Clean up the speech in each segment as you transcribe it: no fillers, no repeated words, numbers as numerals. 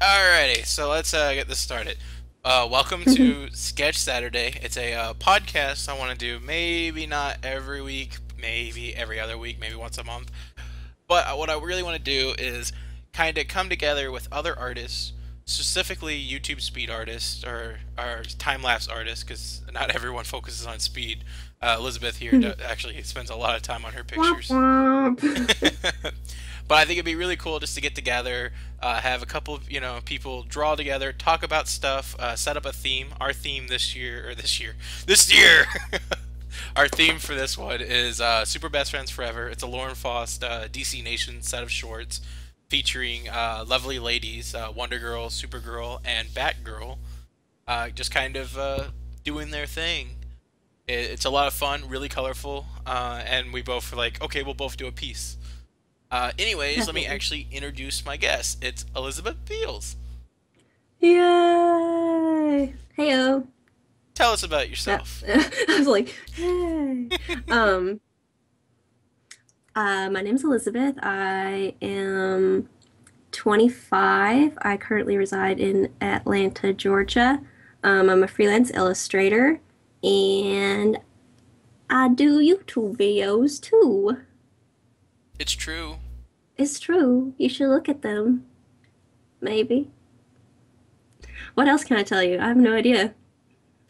Alrighty, so let's get this started. Welcome to Sketch Saturday. It's a podcast I want to do maybe not every week, maybe every other week, maybe once a month. But what I really want to do is kind of come together with other artists, specifically YouTube speed artists or time-lapse artists, because not everyone focuses on speed. Elizabeth here actually spends a lot of time on her Womp pictures. womp. But I think it'd be really cool just to get together, have a couple of people draw together, talk about stuff, set up a theme. Our theme this year, our theme for this one is Super Best Friends Forever. It's a Lauren Faust DC Nation set of shorts featuring lovely ladies, Wonder Girl, Supergirl, and Batgirl, just kind of doing their thing. It's a lot of fun, really colorful, and we both were like, okay, we'll both do a piece. Anyways, let me Definitely. actually introduce my guest. It's Elizabeth Beals. Yay! Heyo. Tell us about That yourself. I was like, yay. Um, my name's Elizabeth. I am 25. I currently reside in Atlanta, Georgia. I'm a freelance illustrator and I do YouTube videos too. It's true. It's true. You should look at them, maybe. What else can I tell you? I have no idea.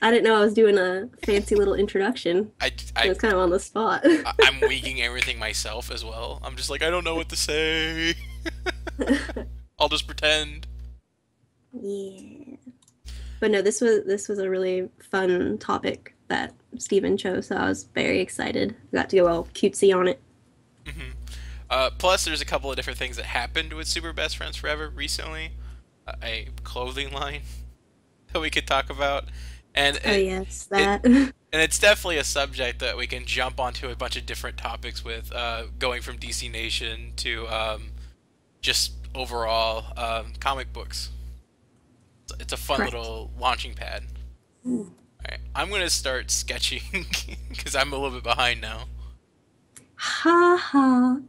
I didn't know I was doing a fancy little introduction. I, It I, was kind of on the spot. I'm winging everything myself as well. I'm just like, I don't know what to say. I'll just pretend. Yeah. But no, this was a really fun topic that Steven chose, so I was very excited. I got to go all cutesy on it. hmm Plus, there's a couple of different things that happened with Super Best Friends Forever recently. A clothing line that we could talk about, and Oh it, yes, it that. and it's definitely a subject that we can jump onto a bunch of different topics with, going from DC Nation to just overall comic books. It's a fun Correct. little launching pad. Ooh. Alright, I'm gonna start sketching because I'm a little bit behind now. Ha ha.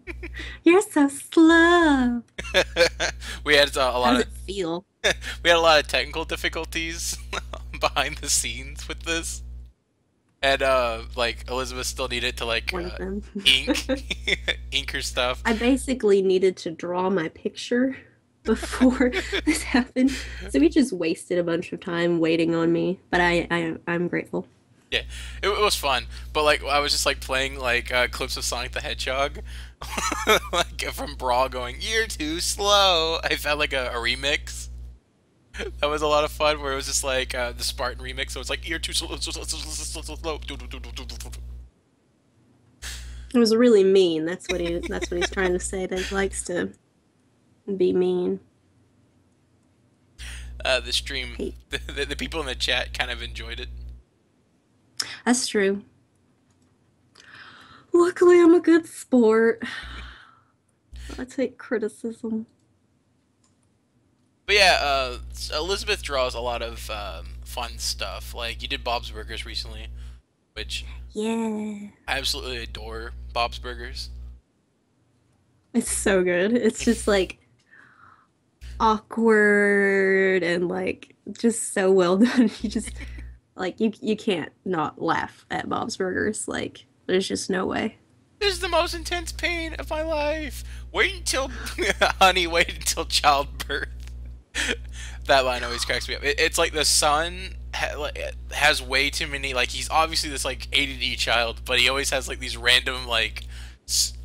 You're so slow. We had a How lot does of it feel? we had a lot of technical difficulties behind the scenes with this, and like Elizabeth still needed to like One of them. ink ink her stuff. I basically needed to draw my picture before this happened. So we just wasted a bunch of time waiting on me. But I'm grateful. Yeah, it was fun, but like I was just like playing like clips of Sonic the Hedgehog, like from Brawl, going "You're too slow." I felt like a remix. That was a lot of fun, where it was just like the Spartan remix. So it's like "You're too slow, slow, slow, slow, slow, slow." It was really mean. That's what he's trying to say. That he likes to be mean. The stream, Hate. the people in the chat kind of enjoyed it. That's true. Luckily I'm a good sport. I take criticism. But yeah, Elizabeth draws a lot of fun stuff. Like you did Bob's Burgers recently, which Yeah. I absolutely adore Bob's Burgers. It's so good. It's just like awkward and like just so well done. You just like you can't not laugh at Bob's Burgers. Like there's just no way. This is the most intense pain of my life. Wait until, honey, wait until childbirth. That line always cracks me up. It's like the son has way too many. Like he's obviously this like ADD child, but he always has like these random like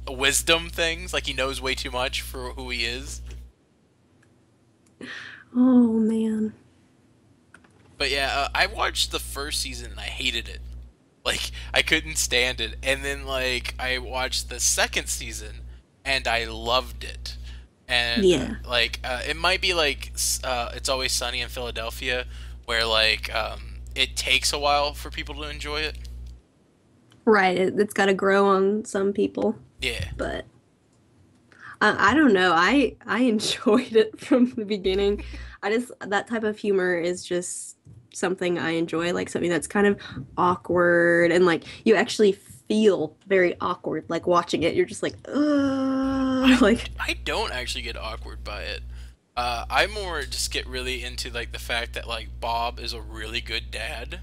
wisdom things. Like he knows way too much for who he is. Oh man. But yeah, I watched the first season and I hated it. Like I couldn't stand it. And then like I watched the second season and I loved it. And Yeah. like it might be like It's Always Sunny in Philadelphia, where like it takes a while for people to enjoy it. Right. It's got to grow on some people, Yeah. but I don't know. I enjoyed it from the beginning. I just that type of humor is just something I enjoy, like something that's kind of awkward and like you actually feel very awkward like watching it. You're just like, I like I don't actually get awkward by it. I more just get really into like the fact that like Bob is a really good dad,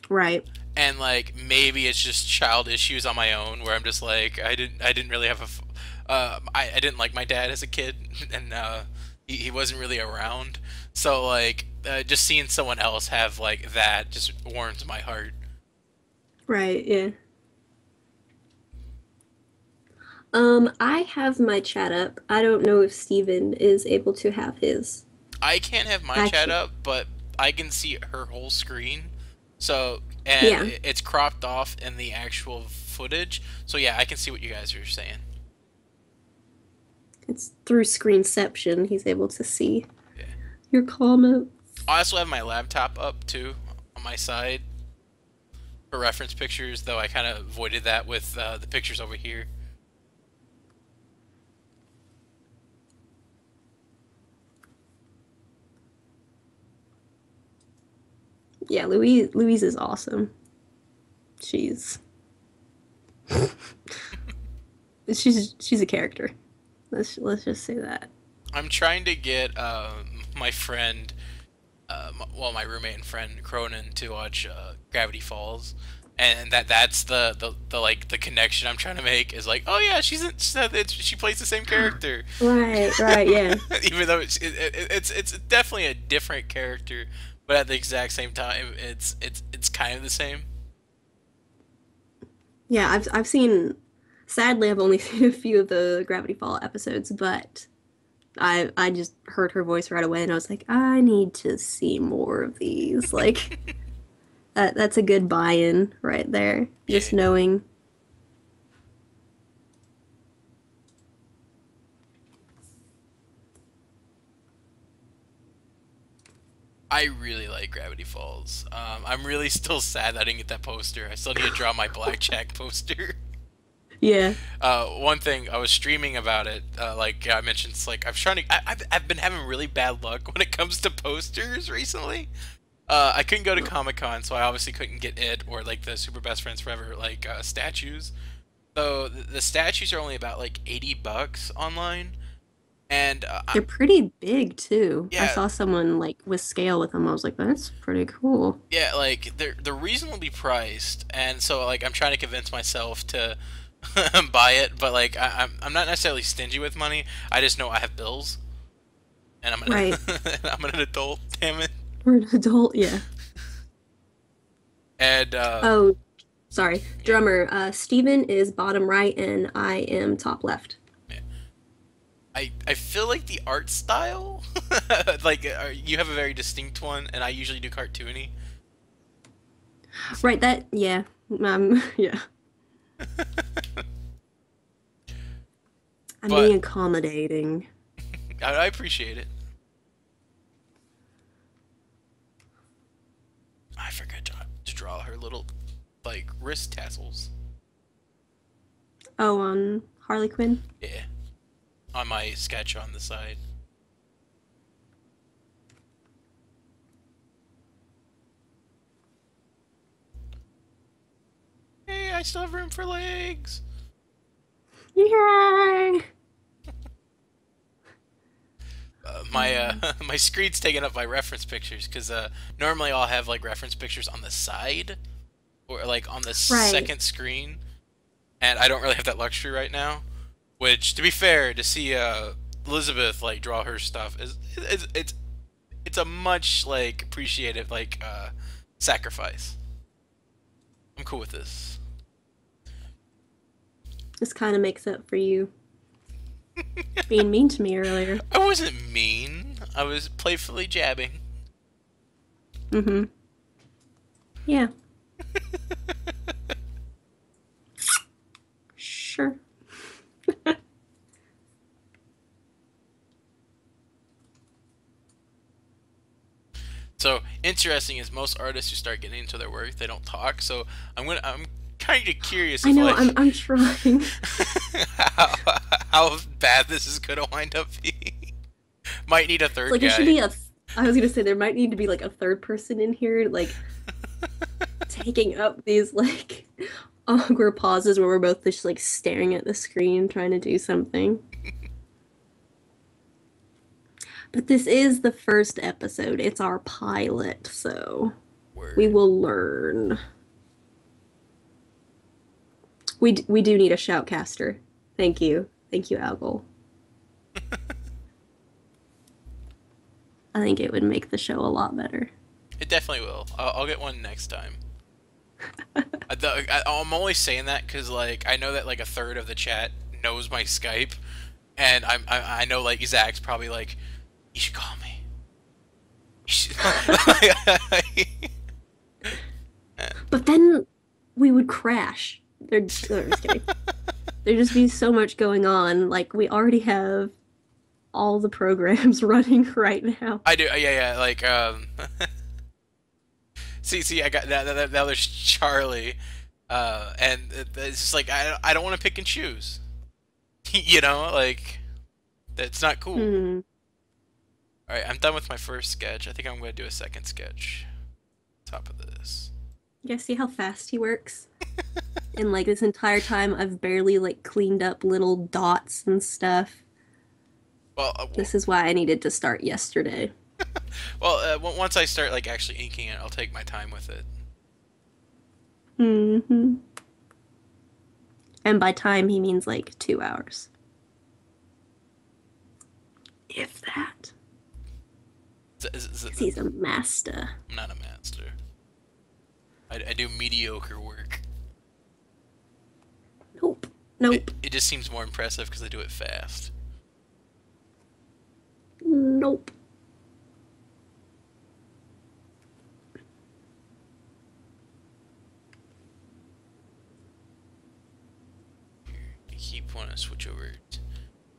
Right. and like maybe it's just child issues on my own where I'm just like I didn't really have I didn't like my dad as a kid, and he wasn't really around, so like just seeing someone else have like that just warms my heart. Right, yeah. I have my chat up. I don't know if Steven is able to have his. I can't have my I chat can't. up, but I can see her whole screen. So, and Yeah, it's cropped off in the actual footage. So yeah, I can see what you guys are saying. it's through screenception he's able to see Yeah. your comment. I also have my laptop up too on my side for reference pictures, though I kind of avoided that with the pictures over here. Yeah, Louise is awesome. She's she's a character. Let's just say that. I'm trying to get my friend, well, my roommate and friend Cronin to watch Gravity Falls, and that's the like the connection I'm trying to make is like, oh yeah, she plays the same character, Right, right, yeah. even though it's definitely a different character, but at the exact same time, it's kind of the same. Yeah, I've seen sadly I've only seen a few of the Gravity Fall episodes, but I just heard her voice right away and I was like, I need to see more of these. Like that's a good buy-in right there. Yeah, Just knowing. I really like Gravity Falls. I'm really still sad that I didn't get that poster. I still need to draw my Blackjack poster. Yeah. One thing I was streaming about it, like I mentioned, it's like I'm trying to. I've been having really bad luck when it comes to posters recently. I couldn't go to Comic Con, so I obviously couldn't get it or like the Super Best Friends Forever like statues. So the statues are only about like $80 online, and They're pretty big too. I yeah, saw someone like with scale with them. I was like, that's pretty cool. yeah, like they're reasonably priced, and so like I'm trying to convince myself to buy it, but like I'm not necessarily stingy with money. I just know I have bills, and Right. I'm an adult, damn it. For an adult, yeah. And Oh, sorry. yeah, Drummer, Steven is bottom right and I am top left. yeah. I feel like the art style, like you have a very distinct one, and I usually do cartoony. Right, that yeah. Yeah. I'm being But accommodating. I appreciate it. I forgot to draw her little like wrist tassels. Oh, on Harley Quinn. Yeah, on my sketch on the side. Hey, I still have room for legs. Yay! My my screen's taken up by reference pictures because normally I'll have like reference pictures on the side or like on the Right. second screen, and I don't really have that luxury right now. Which, to be fair, to see Elizabeth like draw her stuff is it's a much like appreciated like sacrifice. I'm cool with this. This kind of makes up for you being mean to me earlier. I wasn't mean. I was playfully jabbing. Mm-hmm. Yeah. Sure. So interesting is most artists who start getting into their work, they don't talk. So I'm kind of curious I if know, like I'm trying. how, how bad this is gonna wind up being. Might need a third Like it should guy. be a I was gonna say there might need to be like a third person in here, like taking up these like awkward pauses where we're both just like staring at the screen trying to do something. But this is the first episode. It's our pilot, so we Word. will learn. We do need a shoutcaster. Thank you. Thank you, Algol. I think it would make the show a lot better. It definitely will. I'll get one next time. I'm only saying that because like I know that like a third of the chat knows my Skype, and I know like Zach's probably like, you should call me. You should... But then we would crash. I'm just kidding. There'd just be so much going on. Like we already have all the programs running right now. I do, yeah, like see, I got now there's Charlie, and it's just like I don't want to pick and choose, you know, like that's not cool. Hmm. All right, I'm done with my first sketch. I think I'm gonna do a second sketch. Top of this. You guys see how fast he works? And like this entire time, I've barely like cleaned up little dots and stuff. Well, This is why I needed to start yesterday. once I start like actually inking it, I'll take my time with it. Hmm. And by time, he means like 2 hours. If that. Because he's a master. I'm not a master. I do mediocre work. Nope. Nope. It just seems more impressive because I do it fast. Nope. I keep wanting to switch over. I'm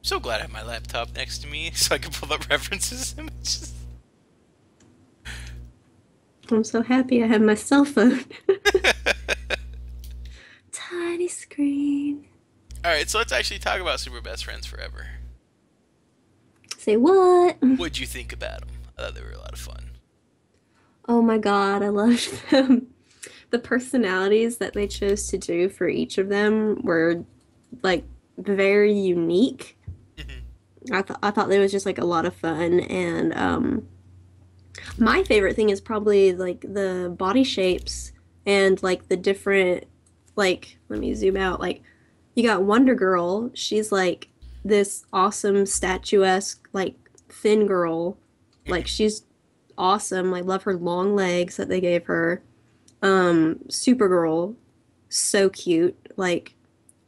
so glad I have my laptop next to me so I can pull up references images. I'm so happy I have my cell phone. Tiny screen. Alright, so let's actually talk about Super Best Friends Forever. Say what? What'd you think about them? I thought they were a lot of fun. Oh my god, I loved them. The personalities that they chose to do for each of them were like very unique. I thought it was just like a lot of fun, and my favorite thing is probably like the body shapes and like the different, like, let me zoom out. Like you got Wonder Girl, she's like this awesome statuesque like thin girl. Like she's awesome. I love her long legs that they gave her. Supergirl, so cute. Like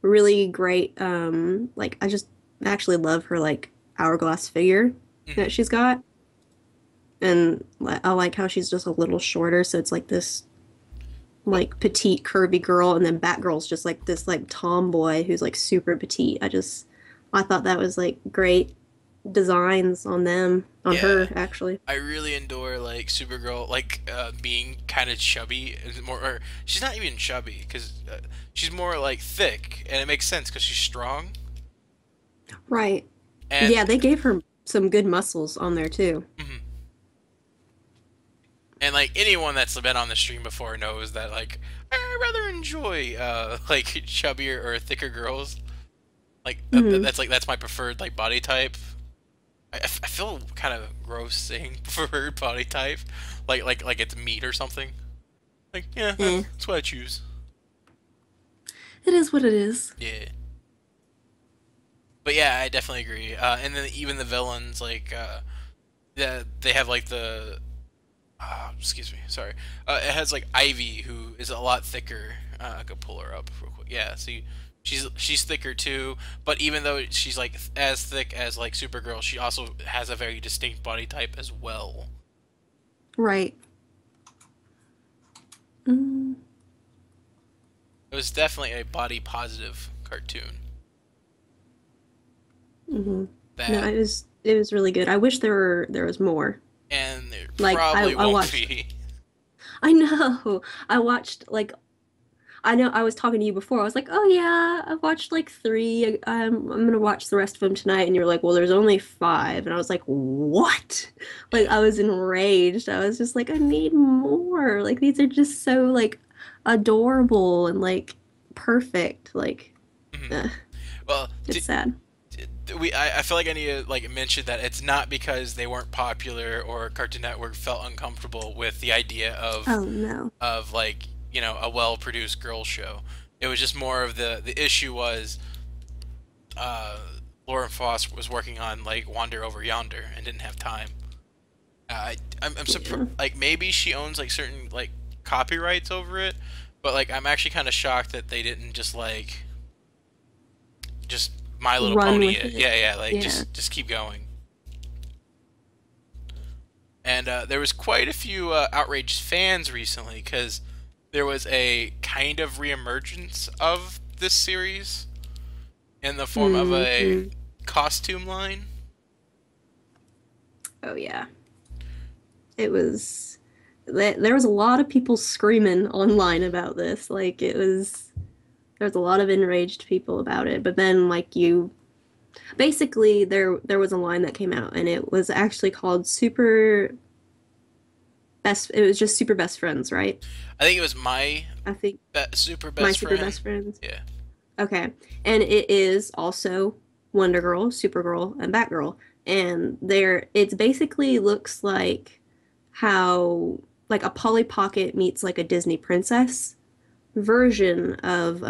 really great. Like I just actually love her like hourglass figure that she's got. And I like how she's just a little shorter, so it's like this like petite curvy girl, and then Batgirl's just like this like tomboy who's like super petite. I thought that was like great designs on them, on Yeah, her actually. I really adore like Supergirl, like being kind of chubby. More, or she's not even chubby because she's more like thick, and it makes sense because she's strong. Right. And Yeah, they gave her some good muscles on there too. mhm. And like anyone that's been on the stream before knows that like I rather enjoy like chubbier or thicker girls. Like Hmm. that's my preferred like body type. I feel kind of gross saying preferred body type, like it's meat or something. Like yeah, Eh. that's what I choose. It is what it is. Yeah, but yeah, I definitely agree. And then even the villains, like yeah, they have like the excuse me, sorry. It has like Ivy, who is a lot thicker. I could pull her up real quick. Yeah, see, she's thicker too. But even though she's like as thick as like Supergirl, she also has a very distinct body type as well. Right. Mm. It was definitely a body positive cartoon. Hmm. No, That it was really good. I wish there was more. and there Like probably I won't watched. be. I know. I watched like I know I was talking to you before. I was like, "Oh yeah, I watched like three. I'm gonna watch the rest of them tonight." And you were like, "Well, there's only five." And I was like, "What?" Like Yeah. I was enraged. I was just like, "I need more. Like these are just so like adorable and like perfect. Like Mhm. uh, Well, it's sad." I feel like I need to like mention that it's not because they weren't popular or Cartoon Network felt uncomfortable with the idea Oh no. of like a well-produced girl show. It was just more of the issue was uh, Lauren Faust was working on like Wander Over Yonder and didn't have time. I'm surprised. Yeah. Like maybe she owns like certain like copyrights over it, but like I'm actually kind of shocked that they didn't just My Little Run Pony with it. it. Yeah, yeah. Like Yeah. just keep going. And there was quite a few outraged fans recently because there was a kind of reemergence of this series in the form of a Hmm. costume line. Oh yeah. It was there was a lot of people screaming online about this. Like it was there was a lot of enraged people about it. But then like you basically there was a line that came out and it was actually called Super Best it was just Super Best Friends, right? I think it was my I think super My best Super friend. Best Friends. Yeah. Okay. And it is also Wonder Girl, Supergirl, and Batgirl. And it's basically looks like how like a Polly Pocket meets like a Disney princess version of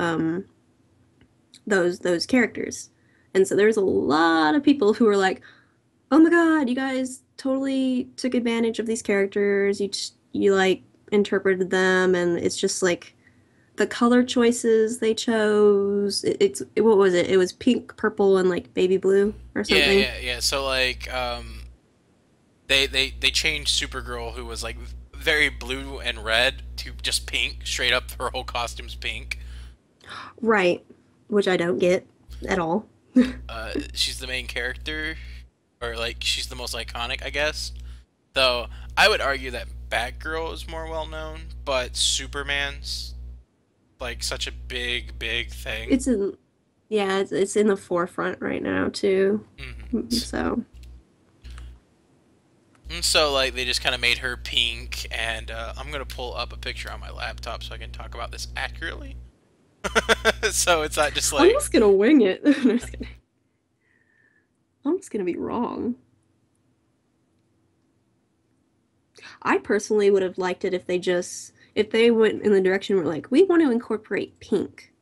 those characters. And so there's a lot of people who are like, "Oh my God, you guys totally took advantage of these characters. You like interpreted them, and it's just like the color choices they chose. What was it? It was pink, purple, and like baby blue or Yeah, something." yeah, yeah. So like they changed Supergirl who was like very blue and red to just pink, straight up her whole costume's pink. Right, which I don't get at all. She's the main character, or like she's the most iconic, I guess. Though I would argue that Batgirl is more well known, but Superman's like such a big thing. It's in Yeah, it's in the forefront right now too. Hmm. So And so like they just kind of made her pink, and I'm gonna pull up a picture on my laptop so I can talk about this accurately. So it's not just I'm like just gonna wing it. I'm just gonna be wrong. I personally would have liked it if they went in the direction where like we want to incorporate pink.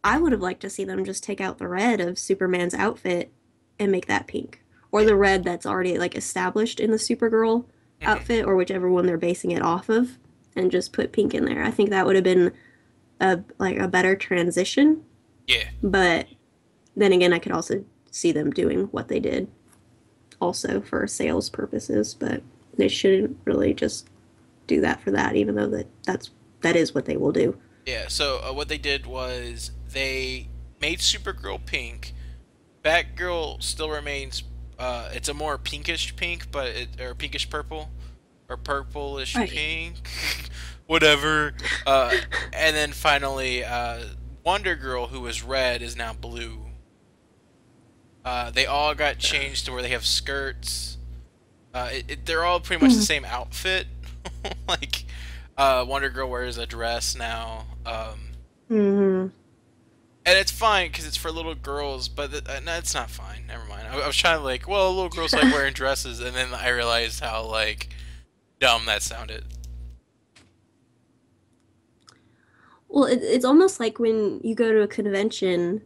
I would have liked to see them just take out the red of Superman's outfit and make that pink. Or yeah. the red that's already like established in the Supergirl Hmm. outfit or whichever one they're basing it off of and just put pink in there. I think that would have been a better transition, Yeah. but then again I could also see them doing what they did also for sales purposes, but they shouldn't really just do that for that even though that is what they will do. Yeah, so what they did was they made Supergirl pink. Batgirl still remains. It's a more pinkish pink, or pinkish purple, or purplish Right. pink, whatever. And then finally, Wonder Girl, who was red, is now blue. They all got changed to where they have skirts. They're all pretty much the same outfit. Like, Wonder Girl wears a dress now. Mm-hmm. And it's fine because it's for little girls, but no, it's not fine. Never mind. I was trying to like, well, little girls like wearing dresses, and then I realized how like dumb that sounded. Well, it's almost like when you go to a convention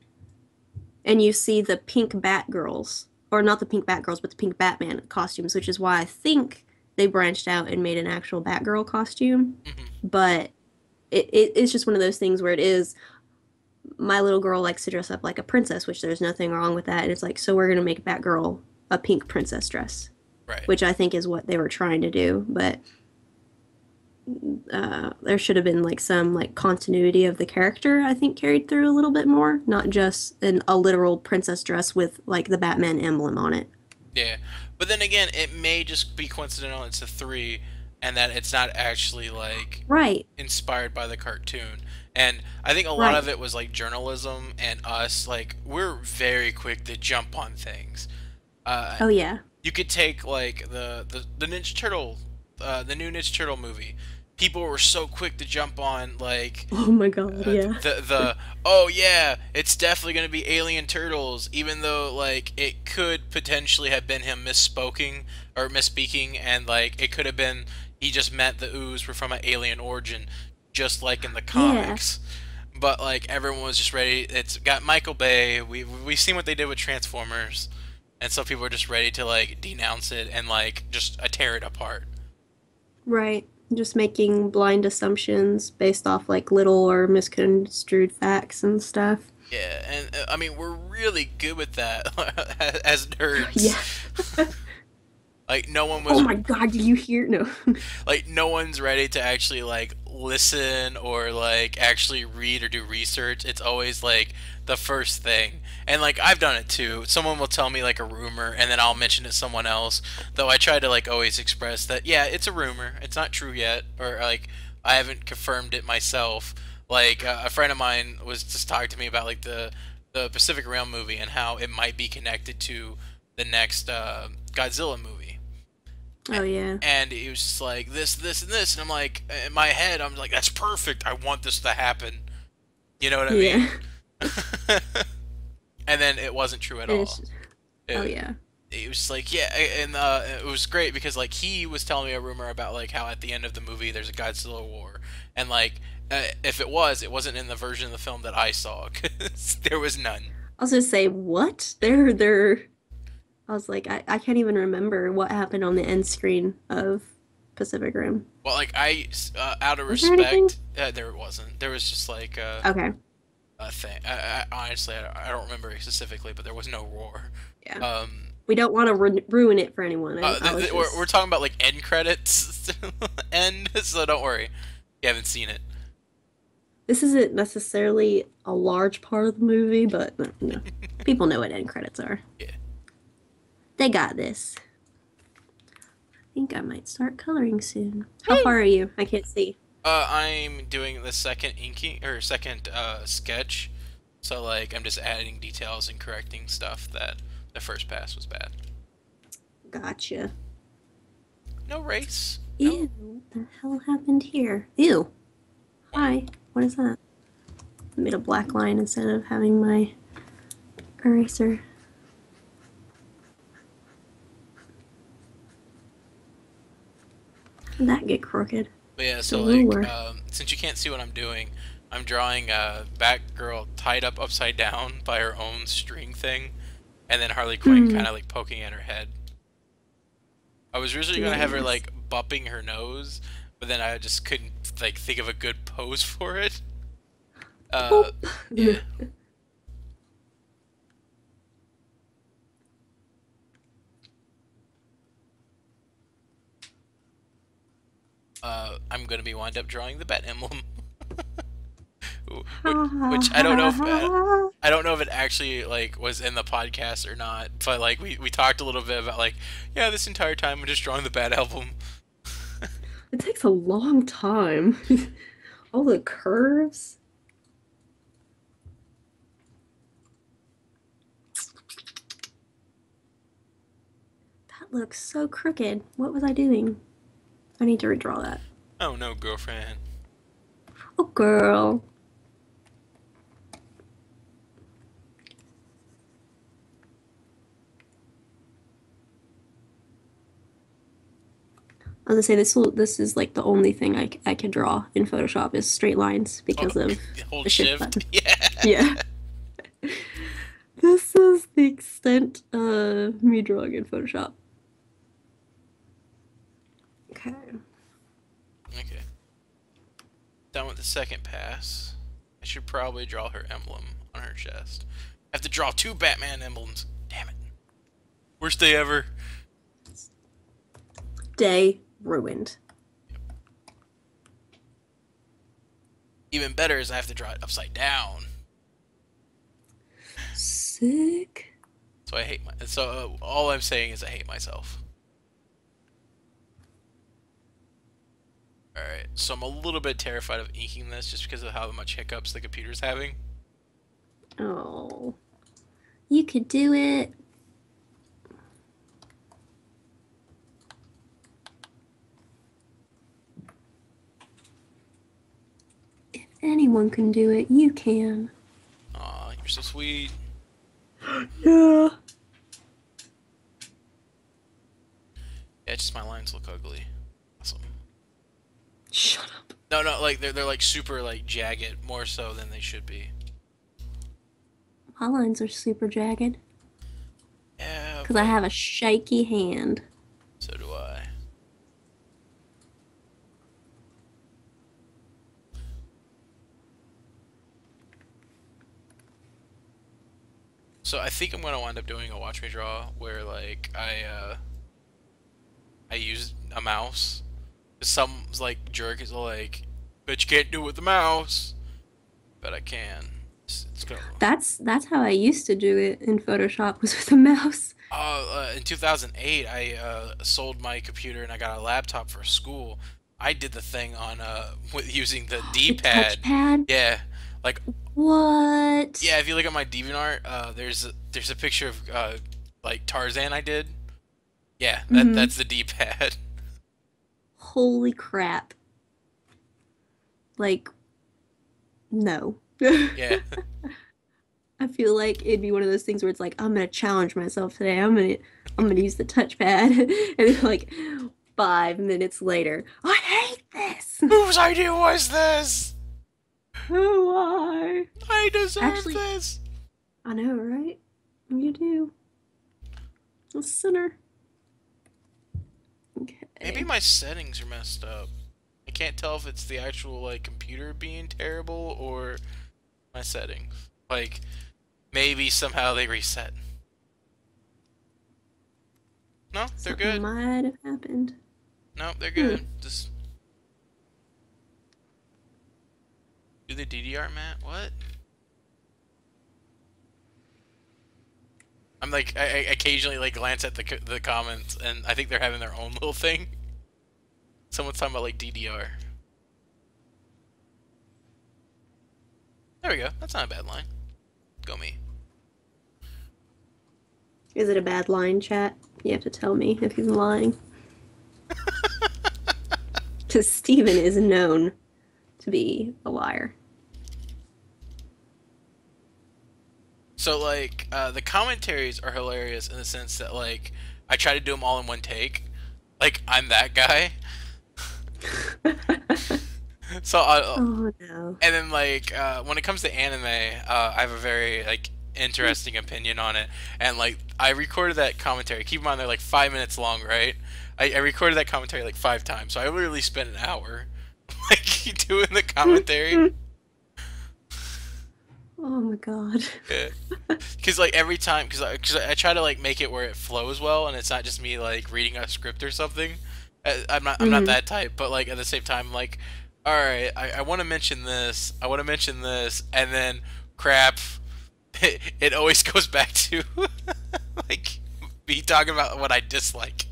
and you see the pink Batgirls, or not the pink Batgirls, but the pink Batman costumes, which is why I think they branched out and made an actual Batgirl costume. Hmm. But it's just one of those things where it is my little girl likes to dress up like a princess, which there's nothing wrong with that. And it's like, so we're gonna make Batgirl a pink princess dress, Right. which I think is what they were trying to do. But there should have been like some like continuity of the character. I think carried through a little bit more, not just a literal princess dress with like the Batman emblem on it. Yeah. But then again, it may just be coincidental. It's a three, and that it's not actually like Right, inspired by the cartoon. And I think a lot right. of it was like journalism and us. Like we're very quick to jump on things. Uh, Oh yeah. you could take like the Ninja Turtle, the new Ninja Turtle movie. people were so quick to jump on Oh my god, yeah. the oh yeah, it's definitely gonna be alien turtles, even though like it could potentially have been him misspoking or misspeaking, and like it could have been he just meant the ooze were from an alien origin, just like in the Yeah. comics. But like everyone was just ready. It's got Michael Bay. We've seen what they did with Transformers, and so people are just ready to like denounce it and like just tear it apart. Right. Just making blind assumptions based off like little or misconstrued facts and stuff. Yeah, and I mean we're really good with that as nerds. Yeah. Like no one Oh was my god, did you hear? No. like no one's ready to actually like listen or like actually read or do research. It's always like the first thing. And like I've done it too. Someone will tell me like a rumor and then I'll mention it to someone else. Though I try to like always express that yeah, it's a rumor. It's not true yet, or like I haven't confirmed it myself. Like a friend of mine was just talking to me about like the Pacific Rim movie and how it might be connected to the next Godzilla movie. Oh yeah. And it was just like this, and this, and I'm like, in my head, I'm like, that's perfect. I want this to happen. You know what I mean? Yeah. And then it wasn't true at And it's all. just, oh It, yeah. it was just like, yeah, and it was great because like he was telling me a rumor about like how at the end of the movie there's a Godzilla war, and like if it wasn't in the version of the film that I saw because there was none. I was just say what? They're I was like, I can't even remember what happened on the end screen of Pacific Rim. Well, like out of Was there anything? respect, there wasn't. There was just like Okay. a thing. Honestly, I don't remember it specifically, but there was no roar. Yeah. Um, We don't want to ruin it for anyone. I was we're just talking about like end credits end, so don't worry. You haven't seen it. this isn't necessarily a large part of the movie, but no, people know what end credits are. Yeah. They got this. I think I might start coloring soon. How far are you? I can't see. I'm doing the second inking or second sketch, so like I'm just adding details and correcting stuff that the first pass was bad. Gotcha. No race. No. Ew, what the hell happened here? Ew. Why? What is that? I made a black line instead of having my eraser. Did that get crooked? But yeah, The so like ruler. since you can't see what I'm doing, I'm drawing Batgirl tied up upside down by her own string thing, and then Harley Quinn Hmm. kind of like poking at her head. I was originally gonna have her Yes. like bumping her nose, but then I just couldn't like think of a good pose for it. Boop. Yeah. I'm gonna be wind up drawing the bat emblem, Ha, ha, which I don't know ha, if ha. I don't know if it actually like was in the podcast or not. But like we talked a little bit about like yeah, this entire time I'm just drawing the bat album. It takes a long time. All the curves. That looks so crooked. What was I doing? I need to redraw that. Oh no, girlfriend. Oh, girl. I was gonna say this is like the only thing I can draw in Photoshop is straight lines Oh, because of hold the shift shift. button. Yeah. Yeah. This is the extent of me drawing in Photoshop. Okay. Okay. Done with the second pass. I should probably draw her emblem on her chest. I have to draw two Batman emblems. Damn it. Worst day ever. Day ruined. Even better is I have to draw it upside down. Sick. So I hate my. So all I'm saying is I hate myself. All right. So I'm a little bit terrified of inking this just because of how much hiccups the computer's having. Oh. You could do it. anyone can do it. You can. Aw, you're so sweet. Yeah. Yeah, just my lines look ugly. Awesome. Shut up. No, no, like they're like super like jagged, more so than they should be. My lines are super jagged. Yeah, Because I but have a shaky hand. so do I. So I think I'm gonna wind up doing a watch me draw where like I use a mouse. Some like jerk is like, but you can't do it with the mouse. But I can. It's gonna. That's how I used to do it in Photoshop was with a mouse. In 2008, I sold my computer and I got a laptop for school. I did the thing on with using the The D-pad. touchpad? Yeah, like What? yeah. If you look at my DeviantArt, there's a picture of like Tarzan I did. Yeah, Mm-hmm. that's the D-pad. Holy crap. Like, no. Yeah. I feel like it'd be one of those things where it's like, I'm gonna challenge myself today. I'm gonna use the touchpad. And then like 5 minutes later, I hate this. Whose idea was this? Oh, why? I deserve Actually, this. I know, right? You do. A sinner. Maybe Okay. my settings are messed up. I can't tell if it's the actual like computer being terrible or my settings. Like maybe somehow they reset. No, they're Something good. might have happened. No, they're Hmm. good. Just do the DDR, Matt. What? I'm like I occasionally like glance at the comments and I think they're having their own little thing. Someone's talking about like DDR. There we go. That's not a bad line. Go me. Is it a bad line, chat? You have to tell me if he's lying. Because Steven is known to be a liar. So like the commentaries are hilarious in the sense that like I try to do them all in one take. Like I'm that guy. So Oh no. and then like when it comes to anime, I have a very like interesting opinion on it. And like I recorded that commentary. Keep in mind they're like 5 minutes long, right? I recorded that commentary like 5 times, so I literally spent an hour like doing the commentary. Oh my god. Yeah. Because like every time, cause I try to like make it where it flows well, and it's not just me like reading a script or something. I'm not Mm. that type, but like at the same time, like, all right, I want to mention this, I want to mention this, and then crap, it always goes back to like me talking about what I dislike.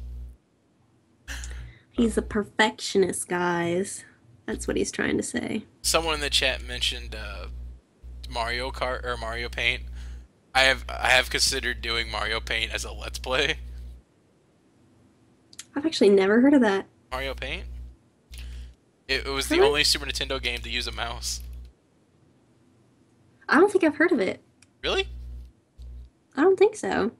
He's a perfectionist, guys. That's what he's trying to say. Someone in the chat mentioned Mario Kart or Mario Paint. I have considered doing Mario Paint as a Let's Play. I've actually never heard of that. Mario Paint. It was the Really? only Super Nintendo game to use a mouse. I don't think I've heard of it. Really? I don't think so.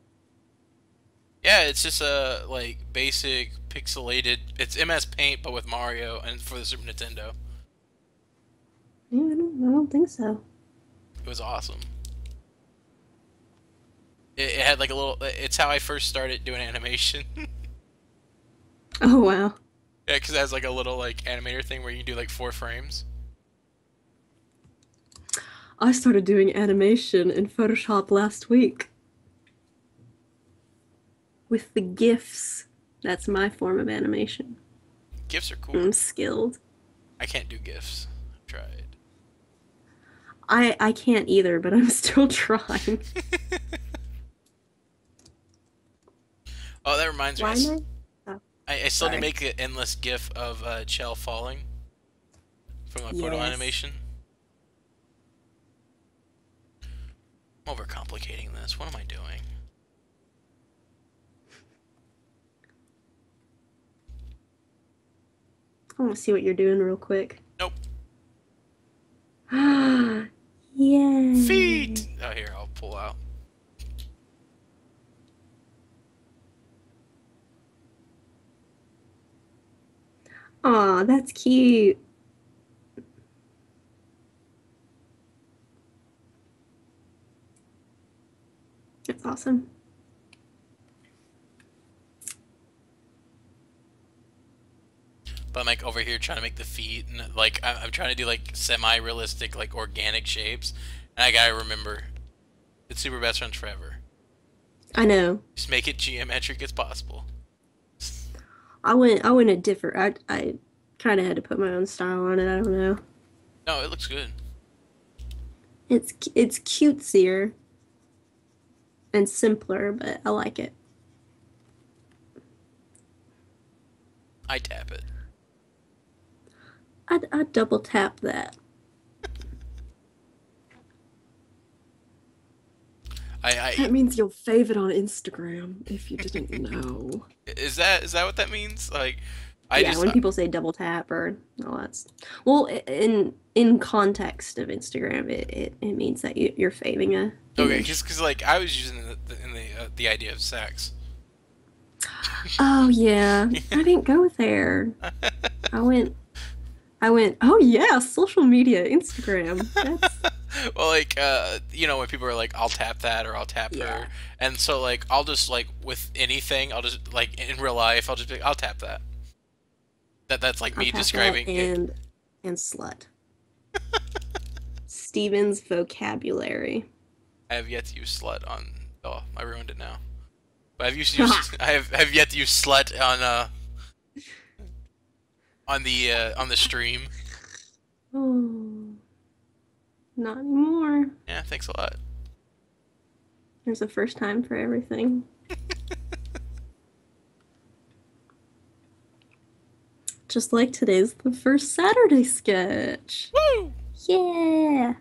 Yeah, it's just a like basic pixelated. It's MS Paint but with Mario and for the Super Nintendo. Yeah, I don't think so. It was awesome. It had like a little. It's how I first started doing animation. Oh wow. Yeah, because it has like a little like animator thing where you can do like 4 frames. I started doing animation in Photoshop last week with the GIFs. That's my form of animation. GIFs are cool. I'm skilled. I can't do GIFs. I've tried. I can't either, but I'm still trying. Oh, that reminds me. Why am I? Oh, I still need to sorry. make an endless GIF of Chell falling from the photo Yes. animation. I'm overcomplicating this. What am I doing? I want to see what you're doing real quick. Nope. Aw, that's cute. That's awesome. But I'm like over here trying to make the feet, and like I'm trying to do like semi-realistic, like organic shapes. And I gotta remember, it's super best friends forever. I know. Just make it geometric as possible. I went a different. I kind of had to put my own style on it. I don't know. No, it looks good. It's cutesier and simpler, but I like it. I tap it. I'd double tap that. I That means you'll fave it on Instagram if you didn't know. is that what that means? Like, I Yeah, just when people say double tap or all that. Well, in context of Instagram, it means that you're faving a okay, image. because like I was using the idea of sex. Oh yeah, I didn't go there. I went oh yeah, social media, Instagram. That's Well, like, when people are like, I'll tap that or I'll tap her, yeah. and so like, I'll just like with anything, I'll just like in real life, I'll just be, I'll tap that. That's like I'll me tap that describing it. and slut. Steven's vocabulary. I have yet to use slut on. Oh, I ruined it now. But used I have yet to use slut on the stream. Oh, not anymore. Yeah, thanks a lot. There's a first time for everything. Just like today's the first Saturday sketch. Woo! Yeah.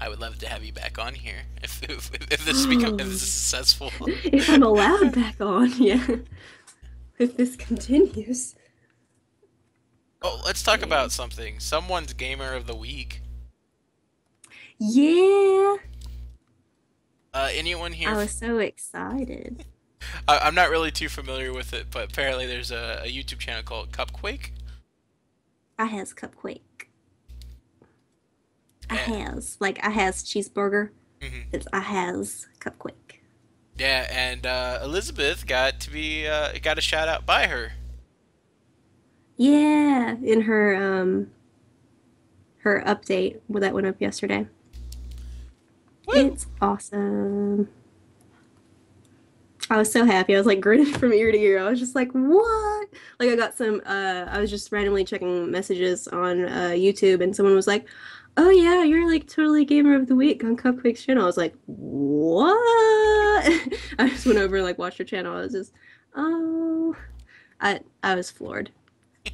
I would love to have you back on here if this becomes if this is successful. If I'm allowed back on, yeah. If this continues. Oh, let's talk Okay. about something. Someone's gamer of the week. Yeah. Anyone here? I was so excited. I'm not really too familiar with it, but apparently there's a YouTube channel called Cupquake. I has cupquake. I And, has. Like I has cheeseburger. mhm. It's I has cupquake. Yeah, and Elizabeth got a shout out by her. Yeah. In her update that went up yesterday. Woo! It's awesome. I was so happy. I was like grinning from ear to ear. I was just like, what? Like I got some I was just randomly checking messages on YouTube and someone was like, "Oh yeah, you're like totally gamer of the week on Cupcake's channel." I was like, "What?" I just went over and like watched her channel. I was just, "Oh." I was floored.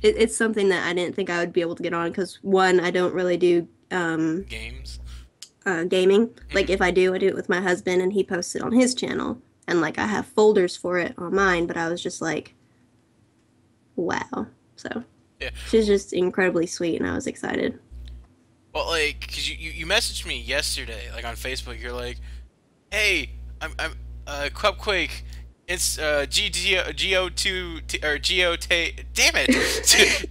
It's something that I didn't think I would be able to get on because one, I don't really do Games. gaming. Like Hmm. if I do it with my husband and he posts it on his channel. And like I have folders for it on mine, but I was just like, wow. So Yeah. she's just incredibly sweet and I was excited. Well, like, cause you messaged me yesterday, like on Facebook. You're like, hey, I'm Cupquake. It's G O 2 or G O T. Damn it,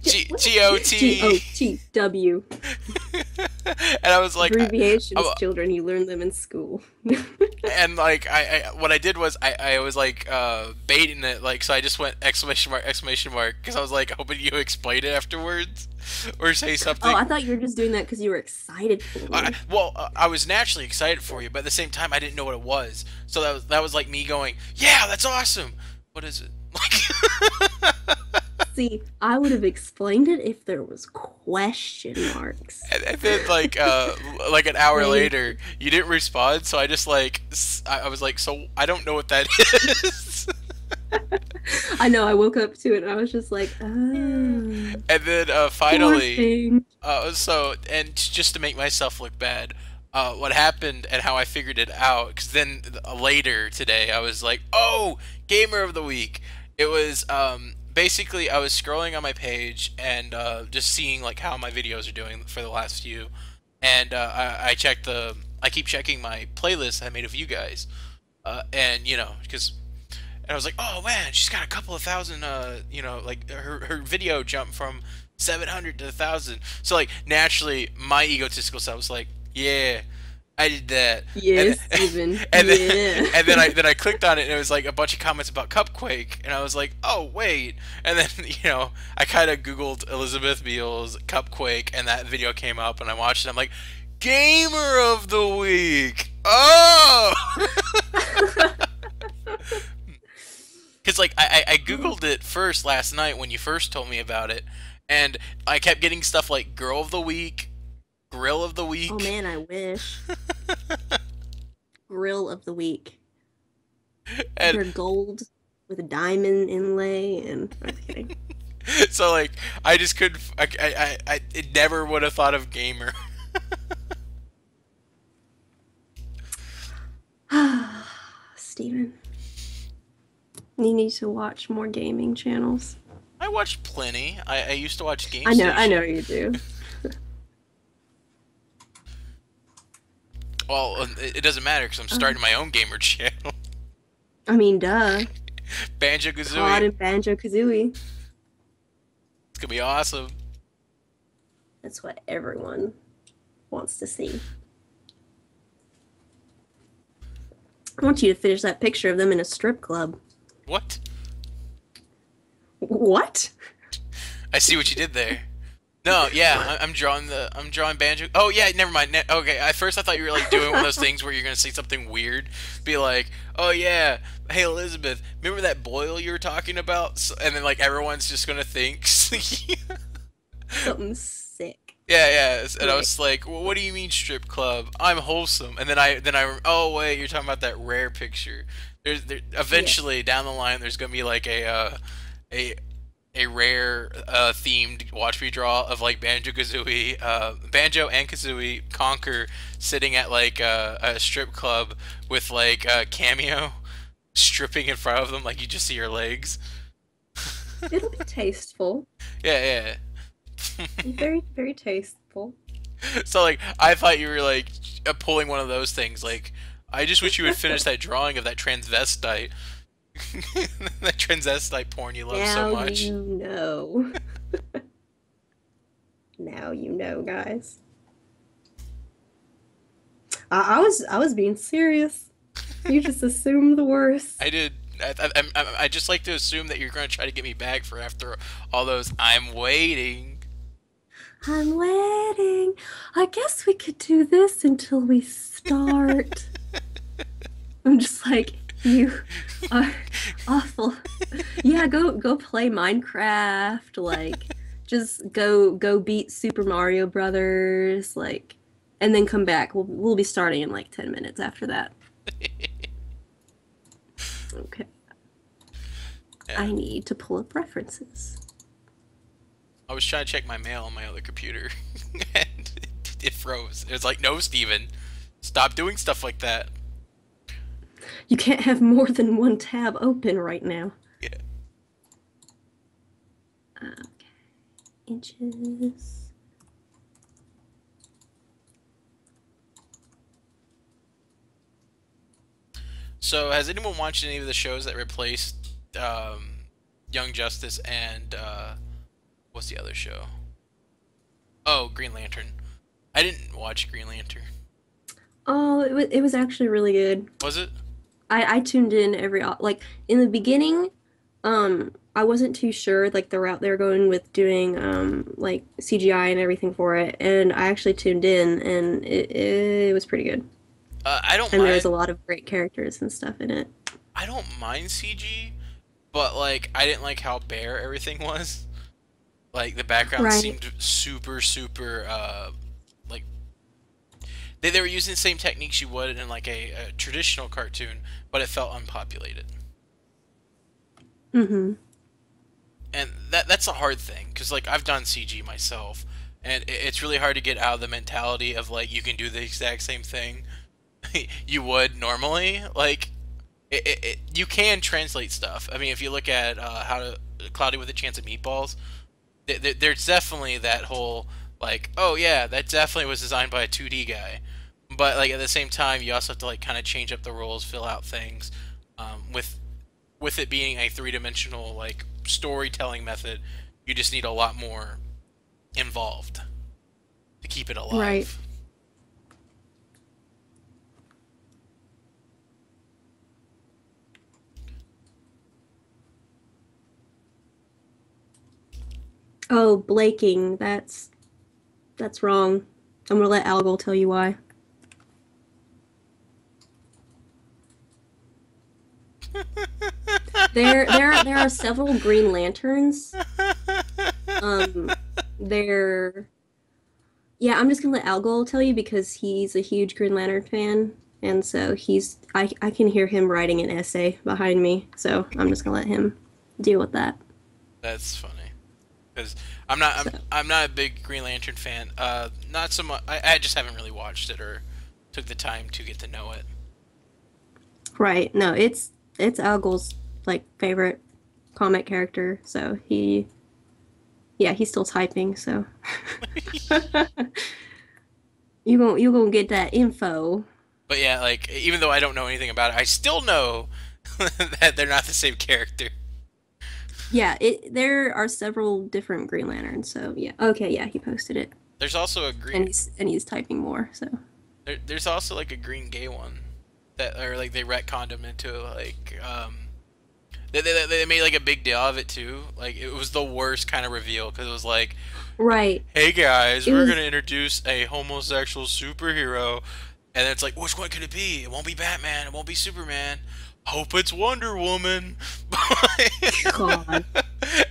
G O T. GOTW. And I was like, Abbreviations, children, you learn them in school. and like I what I did was I was like baiting it, like, so I just went exclamation mark because I was like hoping you explain it afterwards or say Oh, something. I thought you were just doing that because you were excited for me. I was naturally excited for you, but at the same time I didn't know what it was, so that was like me going, yeah, that's awesome. What is it? Like, See, I would have explained it if there was question marks. and then like an hour Thank later you didn't respond, so I just like I was like, so I don't know what that is. I know, I woke up to it and I was just like, oh, And then poor finally, thing. and just to make myself look bad, what happened and how I figured it out, because then later today I was like, oh, gamer of the week. It was basically I was scrolling on my page and just seeing like how my videos are doing for the last few, and I keep checking my playlist I made of you guys, and because and I was like, oh man, she's got a couple of thousand, like her video jumped from 700 to 1,000. So like naturally, my egotistical self was like, yeah, I did that, and Yes, Steven. and then Yeah. and then I clicked on it and it was like a bunch of comments about Cupquake, and I was like, oh wait, and then I kind of Googled Elizabeth Beals Cupquake, and that video came up, and I watched it. I'm like, Gamer of the Week. Oh. Because like I googled it first last night when you first told me about it, and I kept getting stuff like Girl of the Week, Grill of the Oh Week, man, I wish. Grill of the week. and They're gold with a diamond inlay and I'm kidding. so like I just couldn't. I it never would have thought of gamer. Steven, you need to watch more gaming channels. I watched plenty. I used to watch Game I know Station. you do. Well, it doesn't matter because I'm starting my own gamer channel. I mean, duh. Banjo Todd Kazooie. and Banjo Kazooie. It's gonna be awesome. That's what everyone wants to see. I want you to finish that picture of them in a strip club. What? What? I see what you did there. No, yeah, I'm drawing Banjo. Oh yeah, never mind. Okay, at first I thought you were like doing one of those things where you're gonna say something weird, be like, oh yeah, hey Elizabeth, remember that boil you were talking about? And then like everyone's just gonna think. Something sick. Yeah, yeah. And I Right. was like, well, what do you mean strip club? I'm wholesome. And oh wait, you're talking about that rare picture. Eventually Yes. down the line, there's gonna be like a a rare themed watch me draw of like Banjo and Kazooie Conquer sitting at like a strip club with like a cameo stripping in front of them, like you just see her legs. It'll be tasteful. Yeah, Be yeah. very, very tasteful. So like I thought you were like pulling one of those things. Like I just wish you would finish that drawing of that transvestite, that transvestite porn you love so Now much. you know. Now you know, guys. I was being serious. You just assumed the worst. I did. I just like to assume that you're going to try to get me back for after all those. I'm waiting. I'm waiting. I guess we could do this until we start. I'm just like, you are awful. Yeah, go play Minecraft, like just go beat Super Mario Brothers, like and then come back. We'll be starting in like 10 minutes after that. Okay. Yeah. I need to pull up references. I was trying to check my mail on my other computer, and it froze. It was like, no, Steven, stop doing stuff like that. You can't have more than one tab open right now. Yeah. Okay. Inches. So, has anyone watched any of the shows that replaced Young Justice and what's the other show? Oh, Green Lantern. I didn't watch Green Lantern. Oh, it was actually really good. Was it? I tuned in like in the beginning, I wasn't too sure like the route they were going with doing like CGI and everything for it, and I actually tuned in and it was pretty good. I don't And there's a mind. lot of great characters and stuff in it. I don't mind CG, but like I didn't like how bare everything was. Like the background Right. seemed super, super like they were using the same techniques you would in like a traditional cartoon, but it felt unpopulated. Mm-hmm. And that's a hard thing because like I've done CG myself, and it's really hard to get out of the mentality of like you can do the exact same thing you would normally. Like you can translate stuff. I mean, if you look at how to Cloudy with a Chance of Meatballs, there's definitely that whole like, oh yeah, that definitely was designed by a 2D guy. But like at the same time, you also have to like kind of change up the rules, fill out things with with it being a three-dimensional like storytelling method, you just need a lot more involved to keep it Right. alive. Oh, blaking. That's wrong. I'm gonna let Algol tell you why. There are several Green Lanterns. Um, they're yeah. I'm just gonna let Algol tell you because he's a huge Green Lantern fan, and so I can hear him writing an essay behind me. So I'm just gonna let him deal with that. That's funny because I'm not I'm So I'm not a big Green Lantern fan. Not so much. I just haven't really watched it or took the time to get to know it. right, no, it's Algol's like favorite comic character. So yeah, he's still typing. So you gonna get that info. But yeah, like even though I don't know anything about it, I still know that they're not the same character. Yeah, it there are several different Green Lanterns. So yeah, okay, yeah, he posted it, There's also a green. and he's typing more. So There's also like a green gay one that, or like they retconned him into like they made like a big deal of it too. Like it was the worst kind of reveal because it was like, right, hey guys, it we're gonna was introduce a homosexual superhero, and it's like, which one could it be? It won't be Batman. It won't be Superman. Hope it's Wonder Woman. God.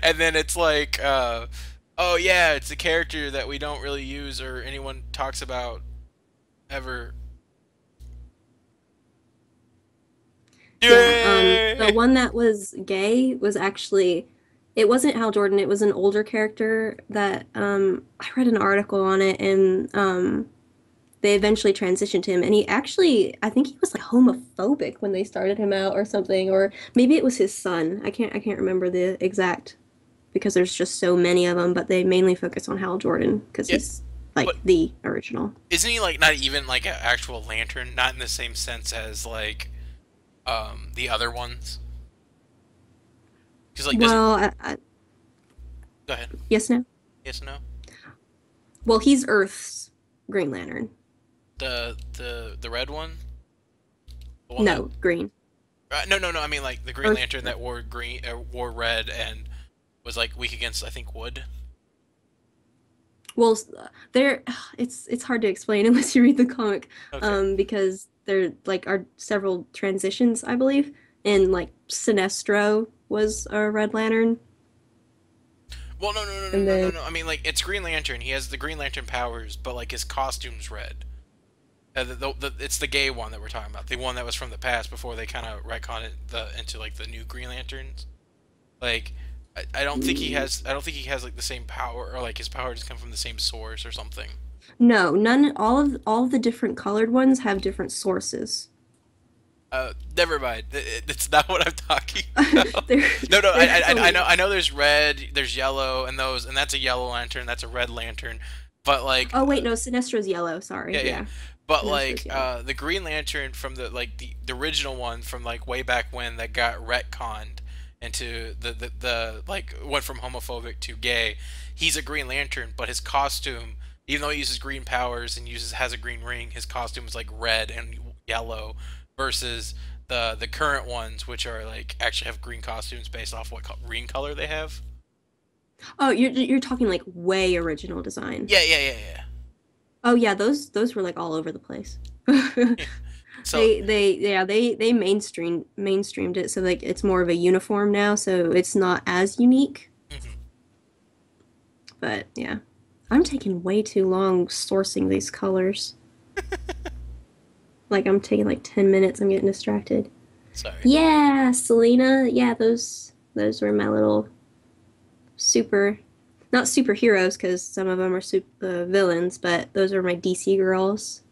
And then it's like, oh yeah, it's a character that we don't really use or anyone talks about ever. Yeah, the Yay! one that was gay was actually it wasn't Hal Jordan, it was an older character that I read an article on it and they eventually transitioned him and he actually I think he was like homophobic when they started him out or something or maybe it was his son. I can't remember the exact because there's just so many of them, but they mainly focus on Hal Jordan because Yeah, he's like but the original. isn't he like not even like an actual lantern? Not in the same sense as like the other ones? Because like doesn't Well, go ahead. yes, no. Yes, no. Well, he's Earth's Green Lantern. The red one, the one that No, green. no. I mean like the Green Earth. Lantern that wore green, wore red, and was like weak against I think wood. Well, there it's hard to explain unless you read the comic, Okay. because there like are several transitions, I believe, and like Sinestro was a Red Lantern, Well, no, no, no, no, and no, no, then no. I mean, like it's Green Lantern. He has the Green Lantern powers, but like his costume's red. It's the gay one that we're talking about. The one that was from the past before they kind of retcon it into like the new Green Lanterns. Like, I don't think he mm, has. I don't think he has like the same power, or like his power just come from the same source or something. no, none. All of the different colored ones have different sources. Never mind. That's not what I'm talking about. there, No, no. there's I so know. I know. There's red. There's yellow, and those, and that's a yellow lantern. That's a red lantern. But like, oh wait, no, Sinestro's yellow. Sorry, yeah, yeah. yeah, But Sinestro's like, yellow. the Green Lantern from the original one from like way back when that got retconned into the like went from homophobic to gay. He's a Green Lantern, but his costume, even though he uses green powers and has a green ring, his costume is like red and yellow versus the current ones, which are like actually have green costumes based off what green color they have. Oh, you're talking like way original design. Yeah, yeah, yeah, yeah. Oh yeah, those were like all over the place. Yeah. So They mainstreamed it so like it's more of a uniform now, so it's not as unique. mhm. But yeah, I'm taking way too long sourcing these colors. Like I'm taking like 10 minutes. I'm getting distracted. Sorry. Yeah, Selena. Yeah, those were my little super, not superheroes because some of them are super villains, but those are my DC girls.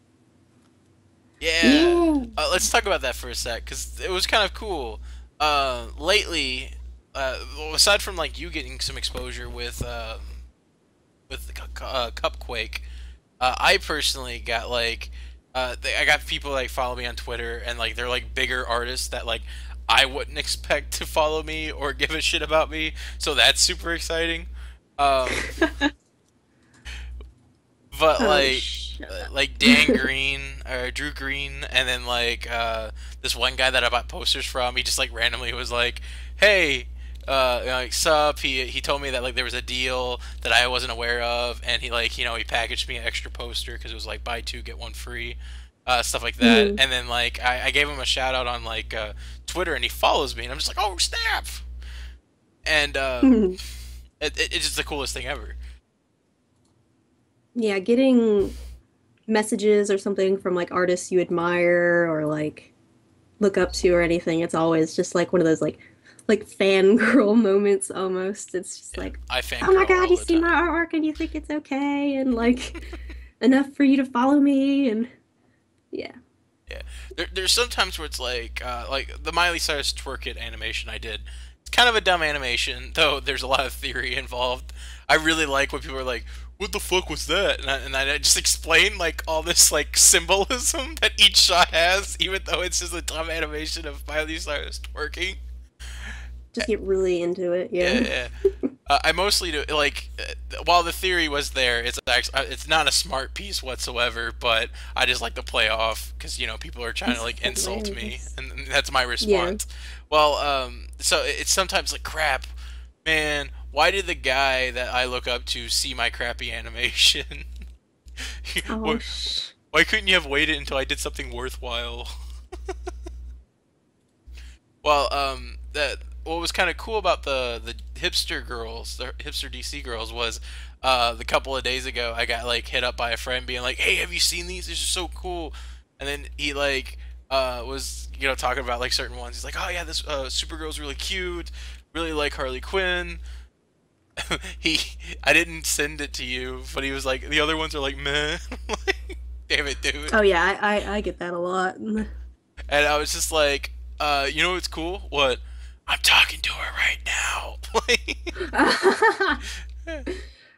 Yeah. Yeah. Let's talk about that for a sec, because it was kind of cool. Lately, well, aside from like you getting some exposure with Cupquake, I personally got like I got people like follow me on Twitter, and like they're like bigger artists that like I wouldn't expect to follow me or give a shit about me. So that's super exciting. Um, but Oh, shut up. like Dan Green or Drew Green, and then like this one guy that I bought posters from, he just like randomly was like, "Hey, like sup?" He told me that like there was a deal that I wasn't aware of, and he like he packaged me an extra poster because it was like buy two get one free, stuff like that. Mhm. And then like I gave him a shout out on like Twitter, and he follows me, and I'm just like, "Oh snap!" And it's just the coolest thing ever. Yeah, getting messages or something from like artists you admire or like look up to or anything, it's always just like one of those like fangirl moments almost. It's just Yeah, like, I oh my fangirl God, all you the see my time. artwork and you think it's okay and like enough for you to follow me and yeah. Yeah, there's sometimes where it's like the Miley Cyrus twerk it animation I did. It's kind of a dumb animation, though. There's a lot of theory involved. I really like when people are like, "What the fuck was that?" And I just explain like all this like symbolism that each shot has, even though it's just a dumb animation of Miley Cyrus twerking. Just get really into it, Yeah, yeah. yeah. I mostly do like while the theory was there, it's actually it's not a smart piece whatsoever. But I just like to play off because people are trying to It's like insult me, hilarious. and that's my Yeah. response. Well, so it's sometimes like crap, man. Why did the guy that I look up to see my crappy animation? Oh, why, why couldn't you have waited until I did something worthwhile? Well, that what was kind of cool about the hipster girls, the hipster DC girls, was the couple of days ago I got like hit up by a friend being like, "Hey, have you seen these? These are so cool." And then he like was talking about like certain ones. He's like, "Oh yeah, this Supergirl's really cute. Really like Harley Quinn." he I didn't send it to you, but he was like, "The other ones are like meh." Like, damn it, dude. Oh yeah, I get that a lot. And I was just like, you know what's cool? What? I'm talking to her right now.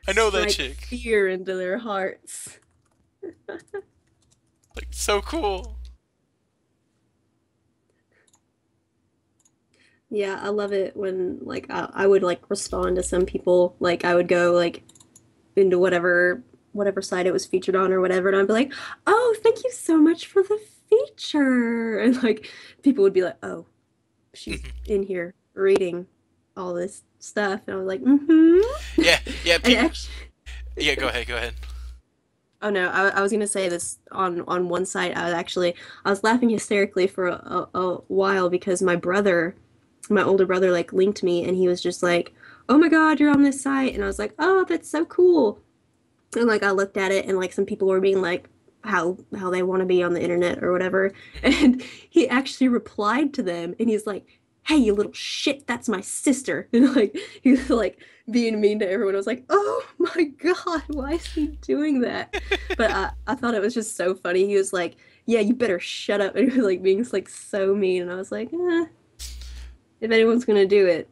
I know that Strike chick. fear into their hearts. Like, so cool. Yeah, I love it when like I would like respond to some people. Like I would go like into whatever site it was featured on or whatever, and I'd be like, "Oh, thank you so much for the feature." And like people would be like, "Oh, she's in here reading all this stuff." And I was like, "Mm-hmm." Yeah, yeah, And actually, yeah, go ahead, go ahead. oh no, I was gonna say this on one site. I was laughing hysterically for a while because my older brother, like linked me, and he was just like, "Oh my God, you're on this site," and I was like, "Oh, that's so cool." And like I looked at it, and like some people were being like, how they want to be on the internet or whatever, and he actually replied to them, and he's like, "Hey, you little shit, that's my sister," and like he was like being mean to everyone. I was like, "Oh my God, why is he doing that?" But I thought it was just so funny. He was like, "Yeah, you better shut up," and he was like being like so mean, and I was like, if anyone's gonna do it,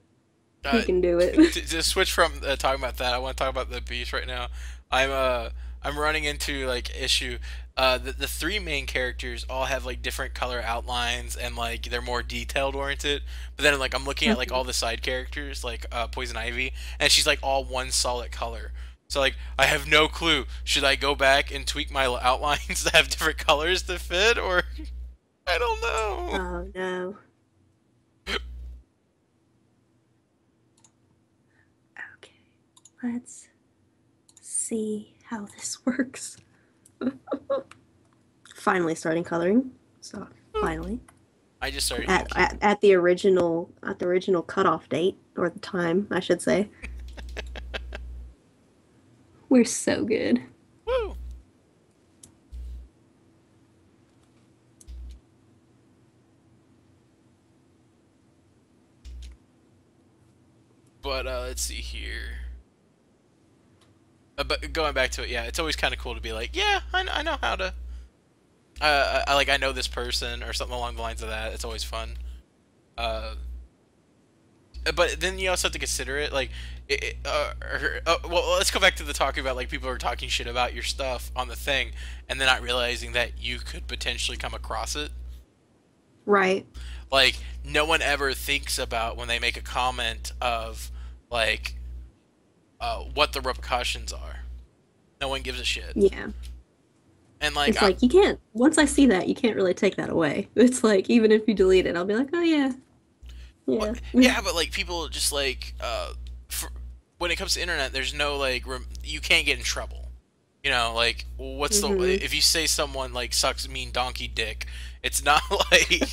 he Uh, can do it. to switch from talking about that, I want to talk about the beast right now. I'm uh I'm running into like issue. The three main characters all have like different color outlines and like they're more detailed oriented. But then like I'm looking at like all the side characters like Poison Ivy, and she's like all one solid color. So like I have no clue. Should I go back and tweak my outlines to have different colors to fit, or I don't know. Oh no. Okay, let's see how this works. Finally starting coloring. So finally. I just started At, inking. at at the original cutoff date or the time, I should say. We're so good. Woo! But let's see here. But going back to it, yeah, it's always kind of cool to be like, yeah, I know how to. I know this person or something along the lines of that. It's always fun. Uh, but then you also have to consider it like well, let's go back to the talking about like people are talking shit about your stuff on the thing and then not realizing that you could potentially come across it. Right. Like no one ever thinks about when they make a comment of like what the repercussions are. No one gives a shit. Yeah. And like It's like you can't once I see that, you can't really take that away. It's like even if you delete it, I'll be like, "Oh yeah. well, Yeah." yeah, but like people just like for, when it comes to internet, there's no like you can't get in trouble. You know, like what's the Mhm. if you say someone like sucks mean donkey dick, it's not like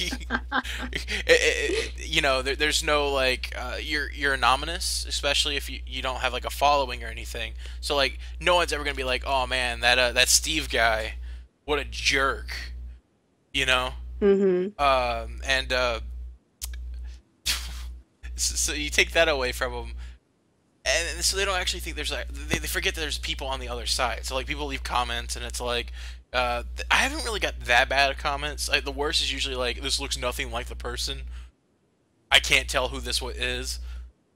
you know there's no like you're anonymous, especially if you don't have like a following or anything. So like no one's ever gonna be like, oh man, that Steve guy, what a jerk, you know. Mhm. And so you take that away from them, and so they don't actually think there's like they forget that there's people on the other side. So like people leave comments, and it's like I haven't really got that bad of comments. Like, the worst is usually like this looks nothing like the person. I can't tell who this is,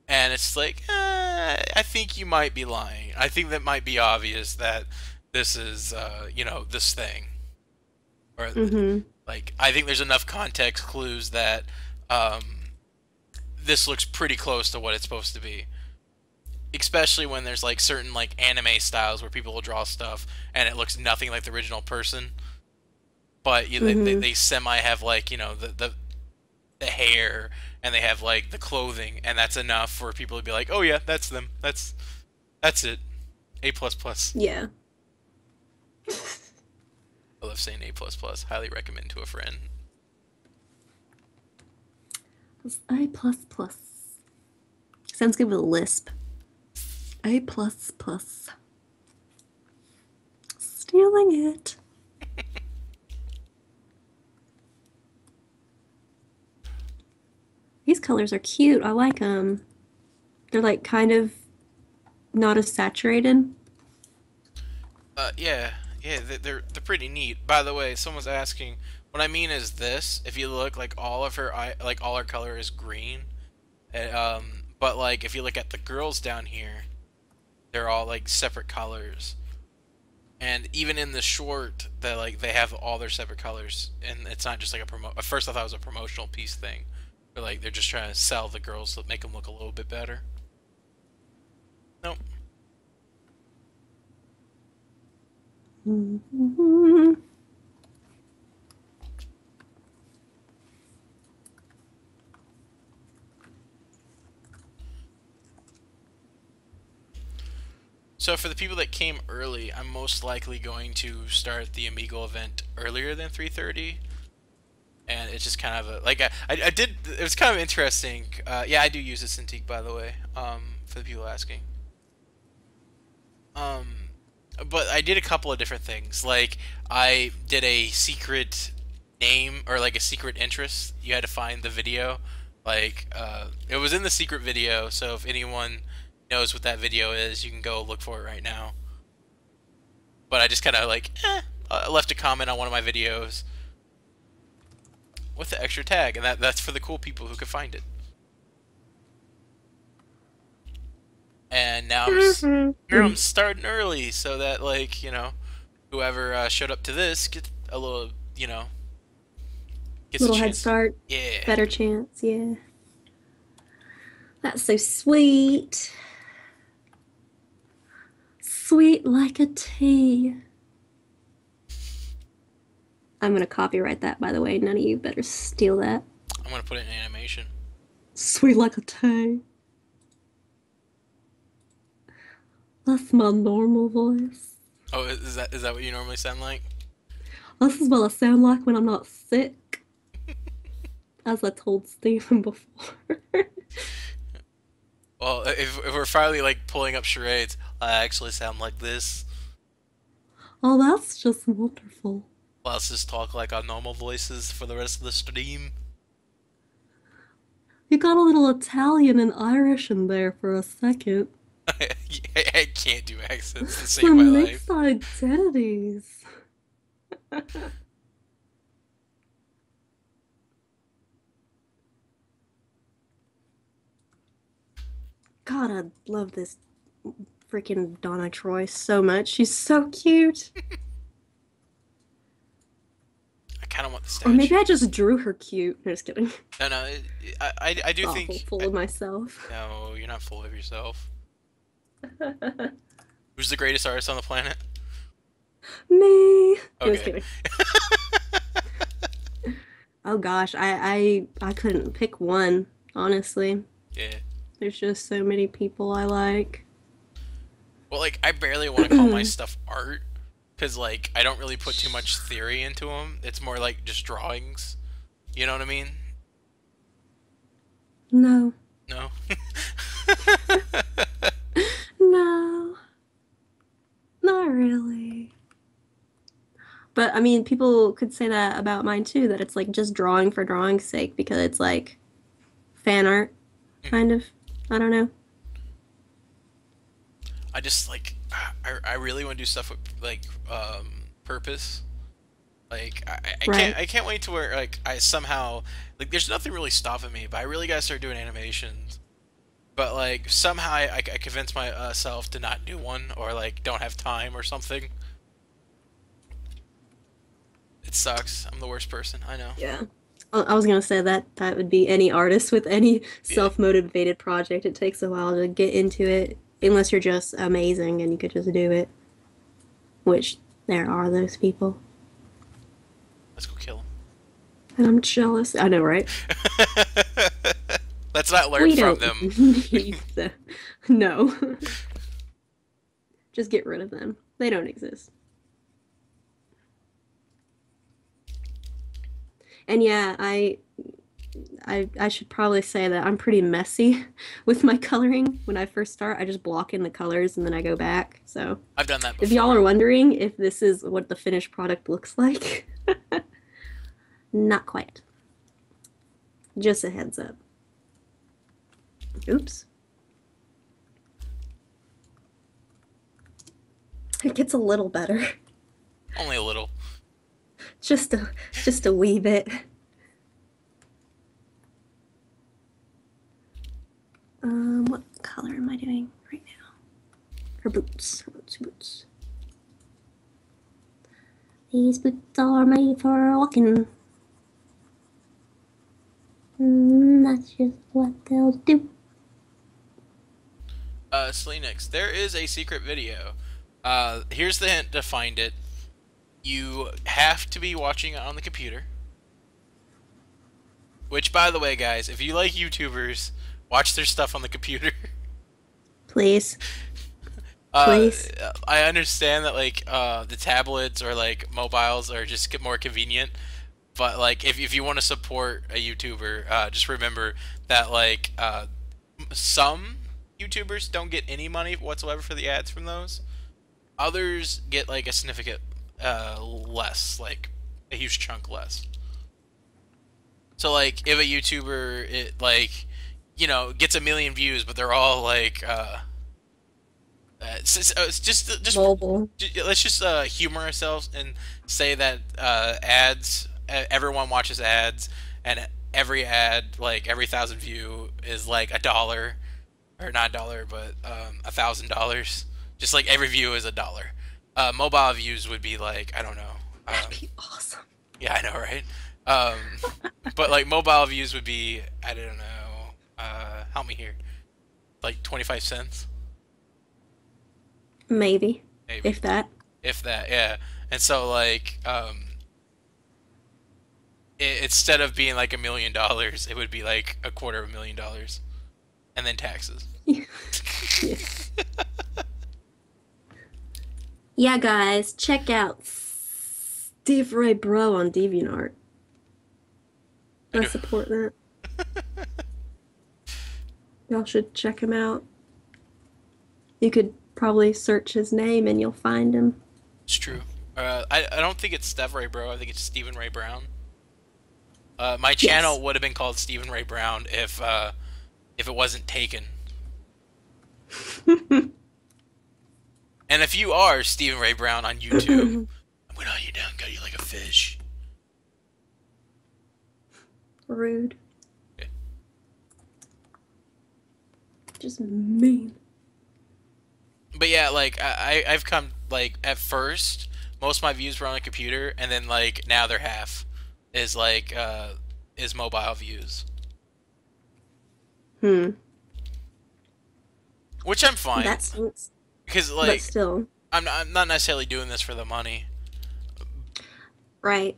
and it's like I think you might be lying. I think that might be obvious that this is you know this thing or Mhm. like I think there's enough context clues that um, this looks pretty close to what it's supposed to be, especially when there's like certain like anime styles where people will draw stuff and it looks nothing like the original person, but Mhm. they semi have like you know the hair and they have like the clothing, and that's enough for people to be like, oh yeah, that's them. That's it. A plus plus. Yeah. I love saying A plus plus. Highly recommend to a friend. A plus plus. Sounds good with a lisp. A plus plus. Stealing it. These colors are cute. I like them. They're like kind of not as saturated. Yeah, yeah, they're pretty neat. By the way, someone's asking. What I mean is this: if you look, like all of her eye, like all her color is green, but like if you look at the girls down here, they're all like separate colors. And even in the short, that like they have all their separate colors, and it's not just like a promo. At first, I thought it was a promotional piece thing, but like they're just trying to sell the girls to make them look a little bit better. Nope. Mhm. So for the people that came early, I'm most likely going to start the Amigo event earlier than 3:30, and it's just kind of a like I did. It was kind of interesting. Yeah, I do use a Cintiq, by the way. For the people asking. Um, but I did a couple of different things. Like I did a secret name or like a secret interest. You had to find the video. Like it was in the secret video. So if anyone knows what that video is, you can go look for it right now. But I just kind of like left a comment on one of my videos with the extra tag, and that's for the cool people who could find it. And now I'm starting early so that like you know whoever showed up to this gets a little you know gets a Little head chance. start. Yeah. Better chance. Yeah. That's so sweet. Sweet like a tea. I'm going to copyright that, by the way. None of you better steal that. I'm gonna put it in animation. Sweet like a tea. That's my normal voice. Oh, is that what you normally sound like? This is what I sound like when I'm not sick, as I told Stephen before. Well, if we're finally like pulling up charades, I actually sound like this. Oh, that's just wonderful. Let's just talk like our normal voices for the rest of the stream. You got a little Italian and Irish in there for a second. I can't do accents to The save my life. mixed identities. God, I love this freaking Donna Troy so much. She's so cute. I kind of want the Or maybe statue. I just drew her cute. No, just kidding. No, no, I do Awful, think. full of myself. No, you're not full of yourself. Who's the greatest artist on the planet? Me. No, just Okay. kidding. Oh gosh, I couldn't pick one, honestly. Yeah. There's just so many people I like. Well, like, I barely want to call my stuff art, because, like, I don't really put too much theory into them. It's more like just drawings. You know what I mean? No. No? No. Not really. But I mean, people could say that about mine too, that it's like just drawing for drawing's sake because it's like fan art, Mhm. kind of. I don't know. I just, like, I really want to do stuff with, like, purpose. Like, Right. I can't wait to where, like, I somehow, like, there's nothing really stopping me, but I really gotta start doing animations. But, like, somehow I convince myself to not do one, or, like, don't have time or something. It sucks. I'm the worst person. I know. Yeah. I was gonna say that that would be any artist with any Yeah. self-motivated project. It takes a while to get into it, unless you're just amazing and you could just do it, which there are those people. Let's go kill And I'm jealous. I know, right? him. Let's not learn We from don't them. need the no. Just get rid of them. They don't exist. And yeah, I should probably say that I'm pretty messy with my coloring. When I first start, I just block in the colors and then I go back. So I've done that if y'all before. are wondering if this is what the finished product looks like, not quite. Just a heads up. Oops. It gets a little better. Only a little. Just a wee bit. What color am I doing right now? Her boots. Her boots, her boots. These boots are made for walking. That's just what they'll do. Slenix, there is a secret video. Here's the hint to find it. You have to be watching it on the computer. Which, by the way, guys, if you like YouTubers, watch their stuff on the computer. Please. uh, Please. I understand that, like, the tablets or, like, mobiles are just get more convenient. But, like, if you want to support a YouTuber, just remember that, like, some YouTubers don't get any money whatsoever for the ads from those. Others get, like, a significant less, like a huge chunk less. So, like, if a YouTuber gets a million views, but they're all like it's just Mobile. let's just humor ourselves and say that ads, everyone watches ads, and every ad, like every 1,000 view is like $1, or not $1, but $1,000. Just like every view is $1. Mobile views would be like, I don't know. That'd be awesome. Yeah, I know, right? Um, but like mobile views would be, I don't know. Help me here. Like 25 cents, Maybe. maybe, If that. if that. Yeah. And so, like, instead of being like $1 million, it would be like $250,000, and then taxes. Yeah. Yeah, guys, check out StevRayBro on DeviantArt. I I do. support that. Y'all should check him out. You could probably search his name and you'll find him. It's true. I don't think it's Steph Ray Bro. I think it's Stephen Ray Brown. My Yes. channel would have been called Stephen Ray Brown if it wasn't taken. And if you are Stephen Ray Brown on YouTube, I'm gonna hunt you down, got you like a fish. Rude. Yeah. just mean. But yeah, like I've come like at first most of my views were on a computer, and then like now they're half is like is mobile views, Hmm. which I'm fine That stinks. because But like still. I'm not necessarily doing this for the money. Right.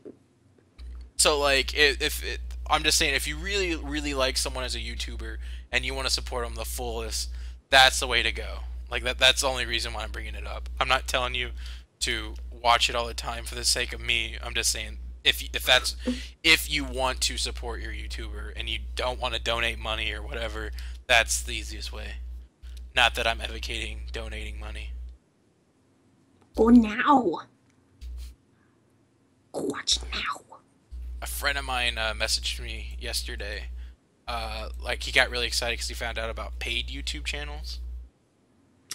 So like if it, I'm just saying if you really like someone as a YouTuber and you want to support them the fullest, that's the way to go. Like that's the only reason why I'm bringing it up. I'm not telling you to watch it all the time for the sake of me. I'm just saying if that's if you want to support your YouTuber and you don't want to donate money or whatever, that's the easiest way. Not that I'm advocating donating money. Go now. Go watch now. A friend of mine messaged me yesterday. Like he got really excited because he found out about paid YouTube channels.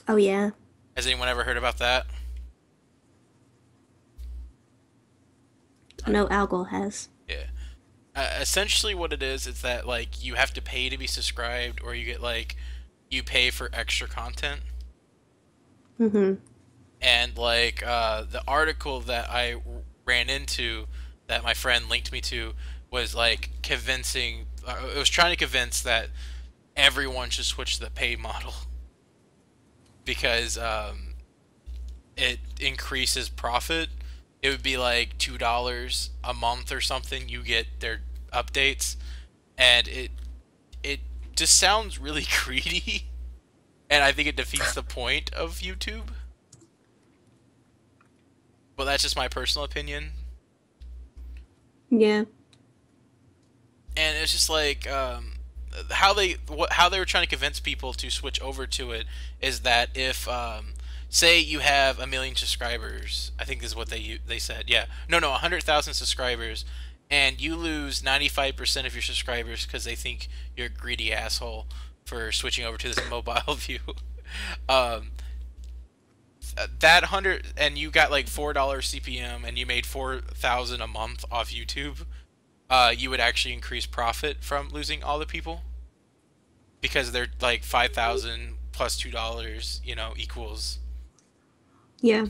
Oh yeah. Has anyone ever heard about that? I know Algol has. Yeah. Essentially, what it is that like you have to pay to be subscribed, or you get like you pay for extra content. Mm-hmm. And like the article that I ran into that my friend linked me to was like convincing. It was trying to convince that everyone should switch to the paid model because it increases profit. It would be like $2 a month or something. You get their updates, and it just sounds really greedy, and I think it defeats the point of YouTube. But that's just my personal opinion. Yeah. And it's just like how they were trying to convince people to switch over to it is that if say you have 1 million subscribers, I think this is what they said. Yeah, no, 100,000 subscribers, and you lose 95% of your subscribers because they think you're a greedy asshole for switching over to this mobile view. um, that 100 and you got like $4 CPM and you made 4,000 a month off YouTube, you would actually increase profit from losing all the people because they're like 5,000 plus $2, equals. Yeah.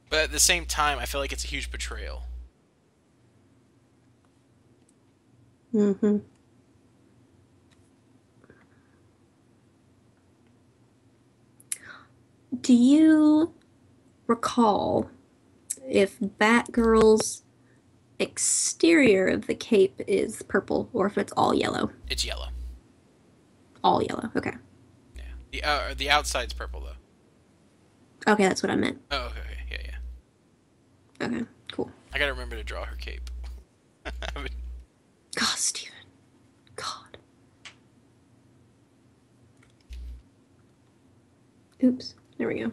But at the same time, I feel like it's a huge betrayal. Mm-hmm. Do you recall if Batgirl's exterior of the cape is purple or if it's all yellow? It's yellow. All yellow. Okay. The outside's purple though. Okay, that's what I meant. Oh, okay, yeah, yeah. Okay, cool. I gotta remember to draw her cape. I would- God, Steven. God. Oops. There we go.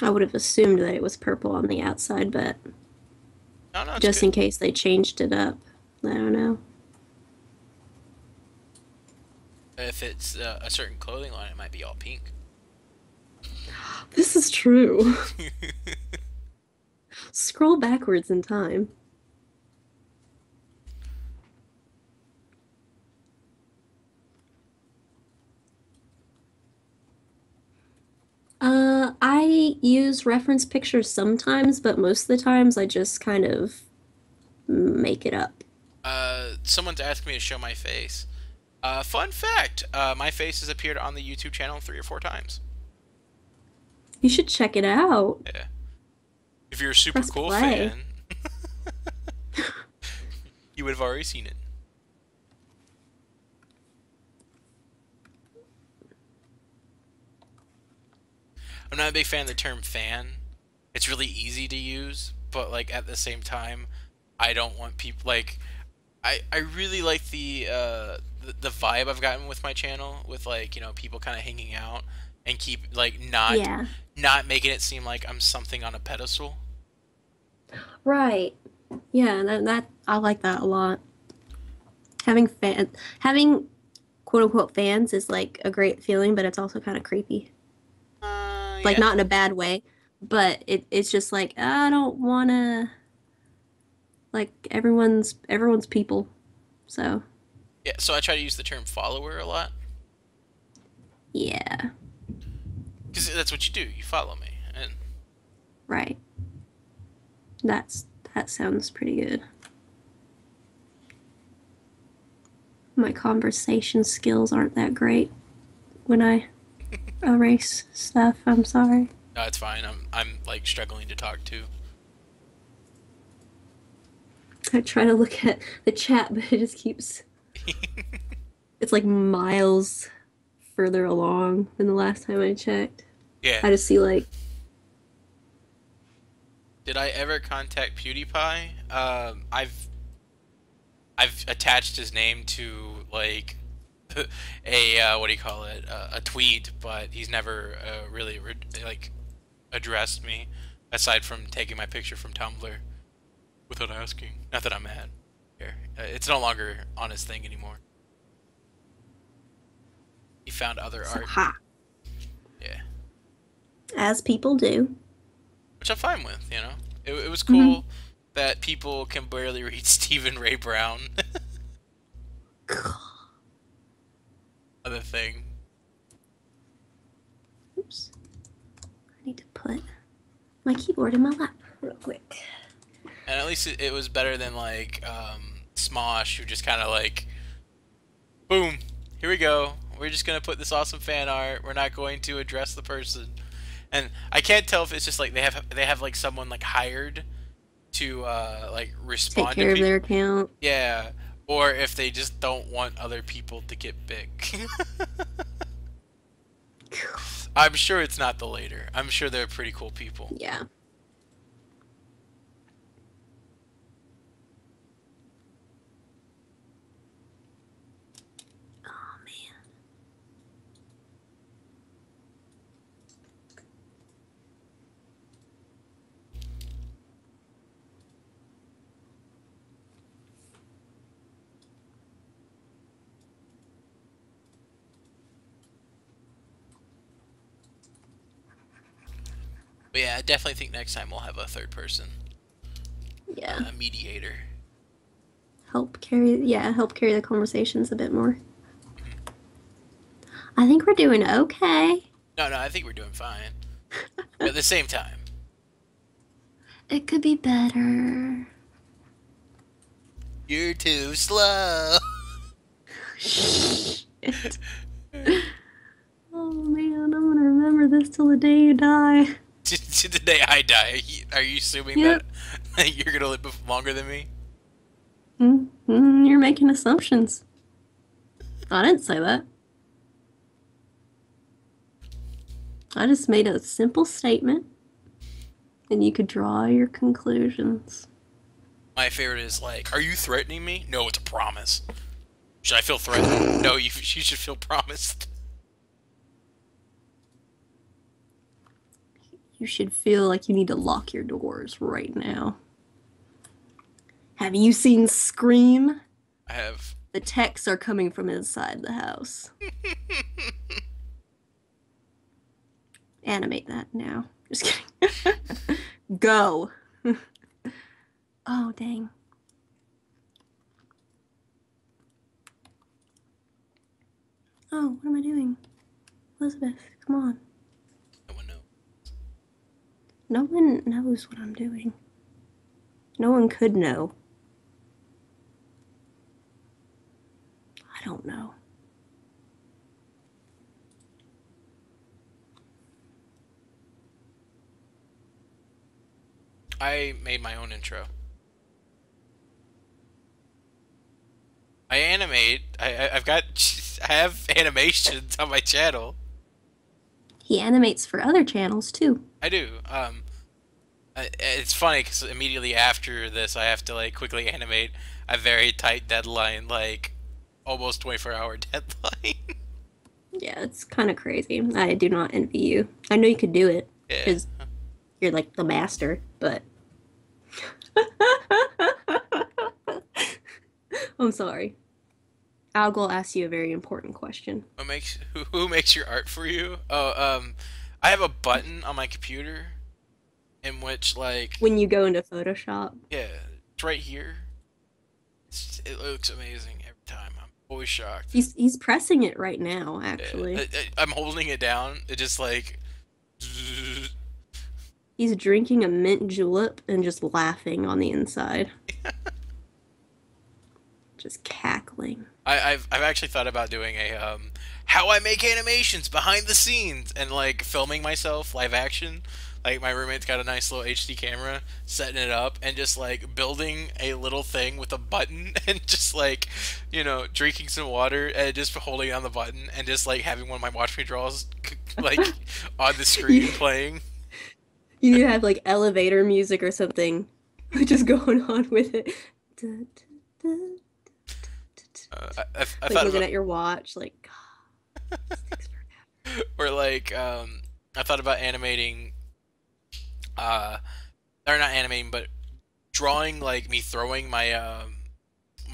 I would have assumed that it was purple on the outside, but no, no, it's just good. in case they changed it up. I don't know. If it's a certain clothing line, it might be all pink. This is true. Scroll backwards in time. I use reference pictures sometimes, but most of the times I just kind of make it up. Someone's asked me to show my face. Fun fact: my face has appeared on the YouTube channel 3 or 4 times. You should check it out. Yeah. If you're a super Press cool play. fan, you would have already seen it. I'm not a big fan of the term fan. It's really easy to use, but like at the same time, I don't want people like I really like the vibe I've gotten with my channel with like, people kind of hanging out and keep like Yeah. not making it seem like I'm something on a pedestal. Right. Yeah, that I like that a lot. Having quote unquote fans is like a great feeling, but it's also kind of creepy. Like Yeah. not in a bad way, but it's just like I don't want to like everyone's people. So, Yeah, so I try to use the term follower a lot yeah, because that's what you do. You follow me, and right. That's that sounds pretty good. My conversation skills aren't that great when I erase stuff. I'm sorry. no, it's fine. I'm like struggling to talk too. I try to look at the chat, but it just keeps. It's like miles further along than the last time I checked. Yeah. I just see like Did I ever contact PewDiePie? I've attached his name to like a what do you call it? A tweet, but he's never really like addressed me aside from taking my picture from Tumblr without asking. Not that I'm mad. Here, it's no longer on his thing anymore. He found other so art. ha, Yeah, as people do. which I'm fine with. You know, it was Mm-hmm. cool that people can barely read Stephen Ray Brown. Other thing. Oops. I need to put my keyboard in my lap real quick. And at least it was better than like Smosh, who just kind of like, boom, here we go. We're just gonna put this awesome fan art. We're not going to address the person. And I can't tell if it's just like they have like someone like hired to like Take respond to care of people. their account. Yeah, or if they just don't want other people to get big. I'm sure it's not the later. I'm sure they're pretty cool people. Yeah. Oh man. But yeah, I definitely think next time we'll have a third person, Yeah. a mediator. Help carry the conversations a bit more. I think we're doing okay. No, no, I think we're doing fine. But at the same time, It could be better. you're too slow. Shit. Oh man, I'm gonna remember this till the day you die. To the day I die, are you assuming that Yep. you're gonna live longer than me? You're making assumptions. I didn't say that. I just made a simple statement, and you could draw your conclusions. My favorite is like, are you threatening me? No, it's a promise. Should I feel threatened? No, you should feel promised. You should feel like you need to lock your doors right now. Have you seen Scream? I have. The texts are coming from inside the house. Animate that now. Just kidding. Go. Oh, dang. Oh, what am I doing? Elizabeth, come on. No one knows. No one knows what I'm doing. No one could know. I don't know. I made my own intro. I animate. I've got. I have animations on my channel. He animates for other channels too. I do. It's funny because immediately after this, I have to like quickly animate a very tight deadline, like almost 24-hour deadline. Yeah, it's kind of crazy. I do not envy you. I know you could do it Yeah. because you're like the master, but I'm sorry. I'll go ask you a very important question. Who makes your art for you? Oh, I have a button on my computer in which like When you go into Photoshop. yeah, it's right here. It looks amazing every time. I'm always shocked. He's pressing it right now, Yeah, actually. I'm holding it down. It just like He's drinking a mint julep and just laughing on the inside. Just cackling. I've actually thought about doing a how I make animations behind the scenes and like filming myself live action. Like my roommate's got a nice little HD camera, setting it up and just like building a little thing with a button and just like, drinking some water and just holding on the button and just like having one of my watch me draws like on the screen You, playing. you need to have like elevator music or something just going on with it. Da, da, da, I like thought looking about at your watch, like, God, this takes forever. or like I thought about animating or not animating but drawing like me throwing my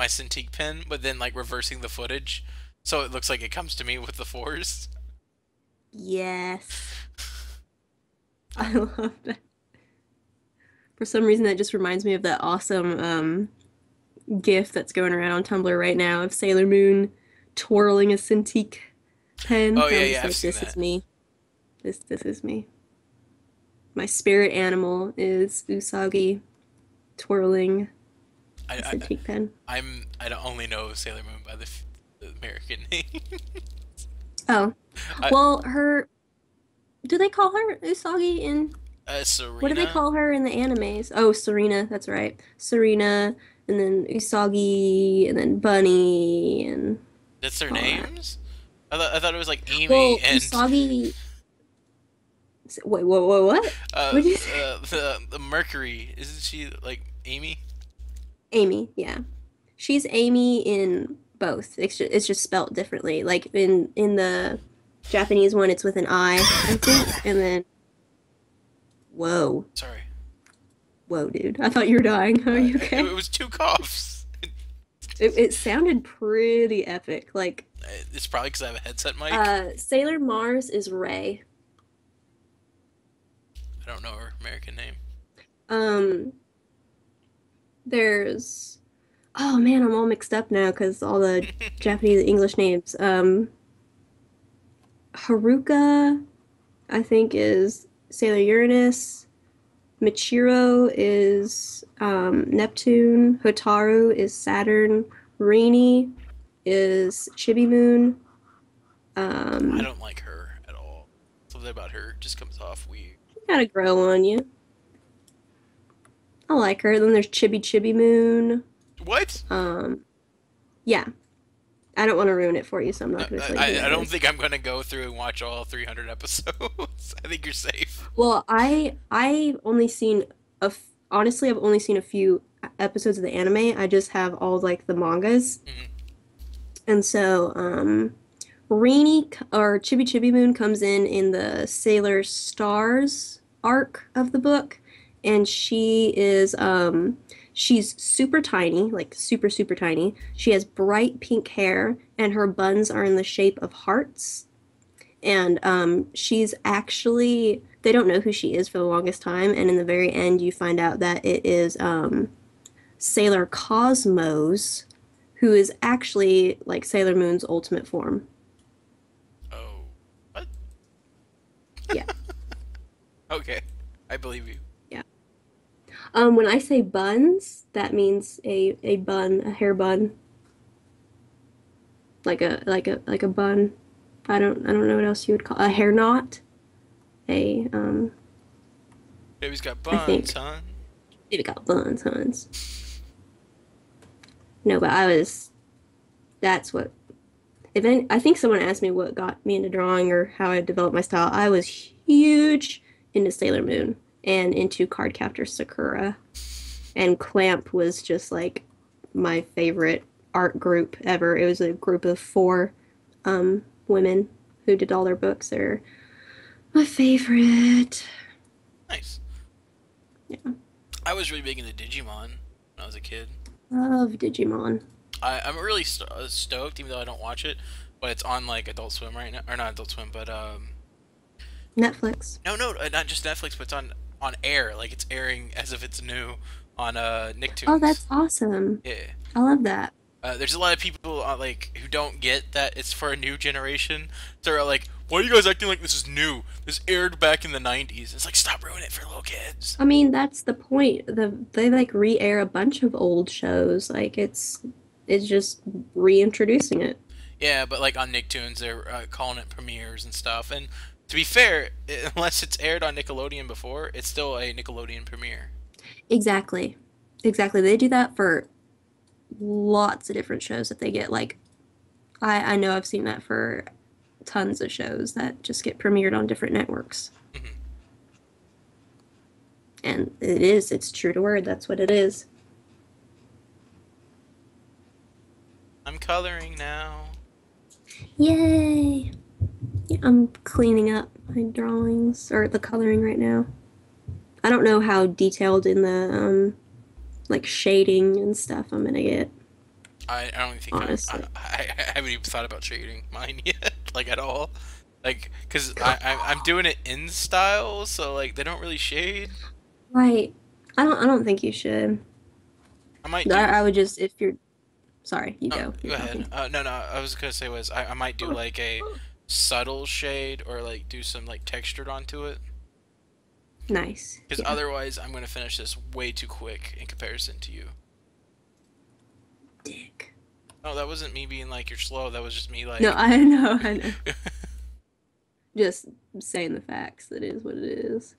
Cintiq pen, but then like reversing the footage, so it looks like it comes to me with the force. Yes. I love that. For some reason, that just reminds me of that awesome GIF that's going around on Tumblr right now of Sailor Moon twirling a Cintiq pen. Oh I'm yeah, just yeah, I've like, seen this is that. me. This is me. My spirit animal is Usagi twirling a I, Cintiq pen. I don't only know Sailor Moon by the American name. Oh, I, well, her. Do they call her Usagi in? What do they Serena. call her in the animes? Oh, Serena. That's right. Serena, and then Usagi, and then Bunny, and That's their all that. names. I thought it was like Amy Well, and Usagi. Wait, what? What did you say? the Mercury. Isn't she like Amy? Amy, yeah. She's Amy in both. It's just spelt differently. Like in the Japanese one, it's with an I think. And then, whoa, Sorry, whoa, dude. I thought you were dying. Are you it okay? was two coughs. It sounded pretty epic. Like, It's probably because I have a headset mic. Sailor Mars is Ray. I don't know her American name. Um, there's, oh man, I'm all mixed up now because all the Japanese English names. Haruka, I think, is Sailor Uranus. Michiro is Neptune. Hotaru is Saturn. Rini is Chibi Moon. I Um, don't like her at all. Something about her just comes off weird. Gotta grow on you. I like her. Then there's Chibi Moon. What? Um, yeah, I don't want to ruin it for you, so I'm No, not going to tell you who I that don't is. think I'm gonna go through and watch all 300 episodes. I think you're safe. Well, I only seen honestly, I've only seen a few episodes of the anime. I just have all like the mangas. Mhm. And so, Rainy or Chibi Moon comes in the Sailor Stars arc of the book, and she's super tiny, like super super tiny. She has bright pink hair, and her buns are in the shape of hearts. And she's actually they don't know who she is for the longest time, and in the very end, you find out that it is Sailor Cosmos, who is actually like Sailor Moon's ultimate form. Oh, what? Yeah, Okay, I believe you. yeah. When I say buns, that means a bun, a hair bun, like a bun. I don't know what else you would call a hair knot. A Baby's got I buns, think huh? maybe got buns, huns. No, but that's what. I think someone asked me what got me into drawing or how I developed my style. I was huge into Sailor Moon and into Cardcaptor Sakura. And Clamp was just like my favorite art group ever. It was a group of four women who did all their books. They're my favorite. Nice. Yeah, I was really big into Digimon when I was a kid. love Digimon. I'm really stoked, even though I don't watch it, but it's on like Adult Swim right now, or not Adult Swim, but Netflix. No, no, not just Netflix, but it's on air. Like it's airing as if it's new on Oh, Nicktoons. that's awesome. Yeah. I love that. There's a lot of people like who don't get that it's for a new generation. So they're like, "Why are you guys acting like this is new? This aired back in the '90s." It's like, stop ruining it for little kids. I mean, that's the point. They like re-air a bunch of old shows. Like it's just reintroducing it. Yeah, but like on Nicktoons, they're calling it premieres and stuff. And to be fair, unless it's aired on Nickelodeon before, it's still a Nickelodeon premiere. Exactly. Exactly. They do that for lots of different shows that they get. Like I know I've seen that for tons of shows that just get premiered on different networks. Mhm. And it's true to word. That's what it is. I'm coloring now. Yay! Yeah, I'm cleaning up my drawings or the coloring right now. I don't know how detailed in the like shading and stuff I'm gonna get, I don't think honestly. I haven't even thought about shading mine yet, like at all. Like, cause I'm doing it in style, so like they don't really shade. Right. I don't think you should. I might do. I would just if you're sorry, you Oh, go. You're go ahead. talking. No, no. I was gonna say was I might do like a subtle shade or like do some like textured onto it. Nice. Because Yeah. otherwise, I'm gonna finish this way too quick in comparison to you. Dick. Oh, that wasn't me being like you're slow. That was just me No, like. I know, I know. Just saying the facts. That is what it is.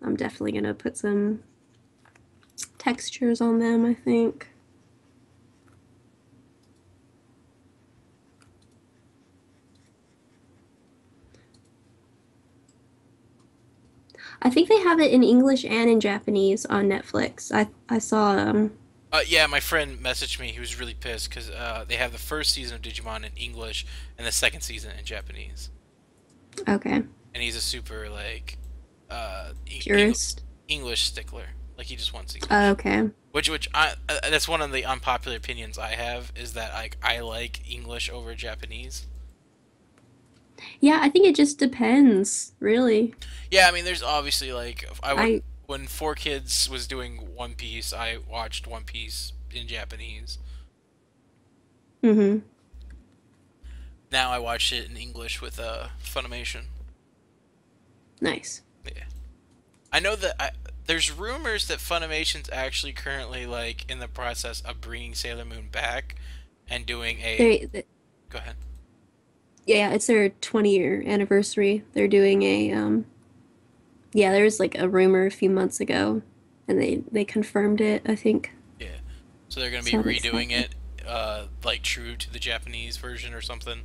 I'm definitely gonna put some textures on them, I think. I think they have it in English and in Japanese on Netflix. I saw Yeah, my friend messaged me. He was really pissed because they have the first season of Digimon in English and the second season in Japanese. okay. And he's a super like uh, Purist. English stickler. Like he just wants English. Okay. Which I that's one of the unpopular opinions I have is that I like English over Japanese. Yeah, I think it just depends, really. Yeah, I mean, there's obviously like I would I when Four Kids was doing One Piece, I watched One Piece in Japanese. mhm. Now I watch it in English with Funimation. Nice. Yeah, I know that there's rumors that Funimation's actually currently like in the process of bringing Sailor Moon back and doing a. They Go ahead. yeah, it's their 20-year anniversary. They're doing a yeah, there was like a rumor a few months ago and they confirmed it, I think. Yeah, so they're gonna be So I'm redoing excited. it, like true to the Japanese version or something.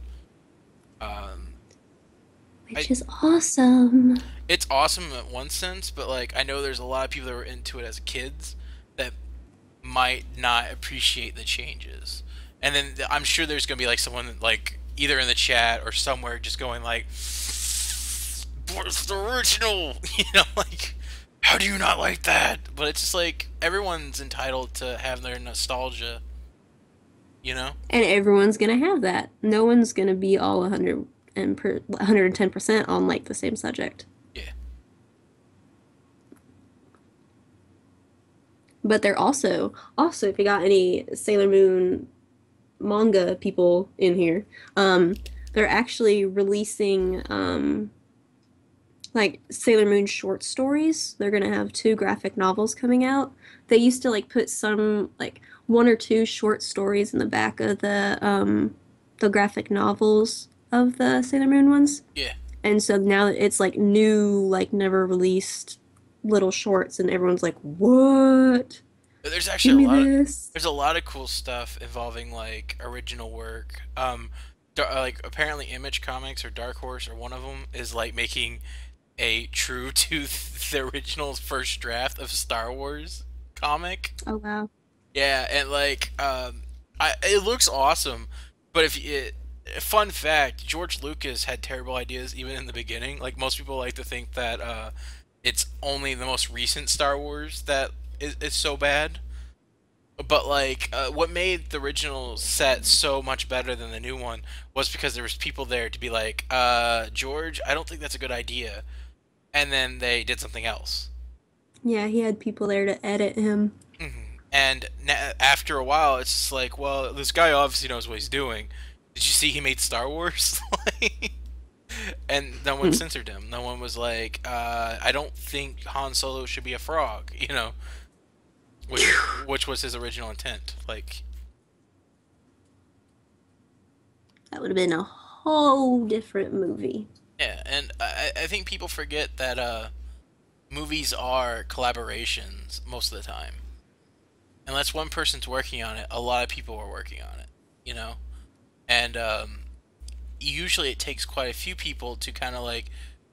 Um, I Which is awesome. it's awesome in one sense, but like I know there's a lot of people that were into it as kids that might not appreciate the changes. And then I'm sure there's gonna be like someone like either in the chat or somewhere just going like, "Where's the original?" You know, like, how do you not like that? But it's just like everyone's entitled to have their nostalgia. You know? And everyone's gonna have that. No one's gonna be all 110% on like the same subject. Yeah. But they're also if you got any Sailor Moon manga people in here, they're actually releasing like Sailor Moon short stories. They're gonna have two graphic novels coming out. They used to like put some like one or two short stories in the back of the graphic novels of the Sailor Moon ones. Yeah. And so now it's like new, like never released little shorts, and everyone's like, "What? There's Give actually a me lot of this!" there's a lot of cool stuff involving like original work. Like apparently Image Comics or Dark Horse or one of them is like making a true to the original first draft of Star Wars comic. Oh wow. Yeah, and like it looks awesome, but if it fun fact, George Lucas had terrible ideas even in the beginning. Like most people like to think that it's only the most recent Star Wars that is so bad. But like, what made the original set so much better than the new one was because there was people there to be like, George, I don't think that's a good idea, and then they did something else. Yeah, he had people there to edit him. And after a while, it's just like, well, this guy obviously knows what he's doing. Did you see he made Star Wars? Like, and no one Hmm. censored him. No one was like, I don't think Han Solo should be a frog, you know, which was his original intent. Like, That would have been a whole different movie. yeah, and I think people forget that movies are collaborations most of the time. Unless one person's working on it, a lot of people are working on it, you know? And usually it takes quite a few people to kind of like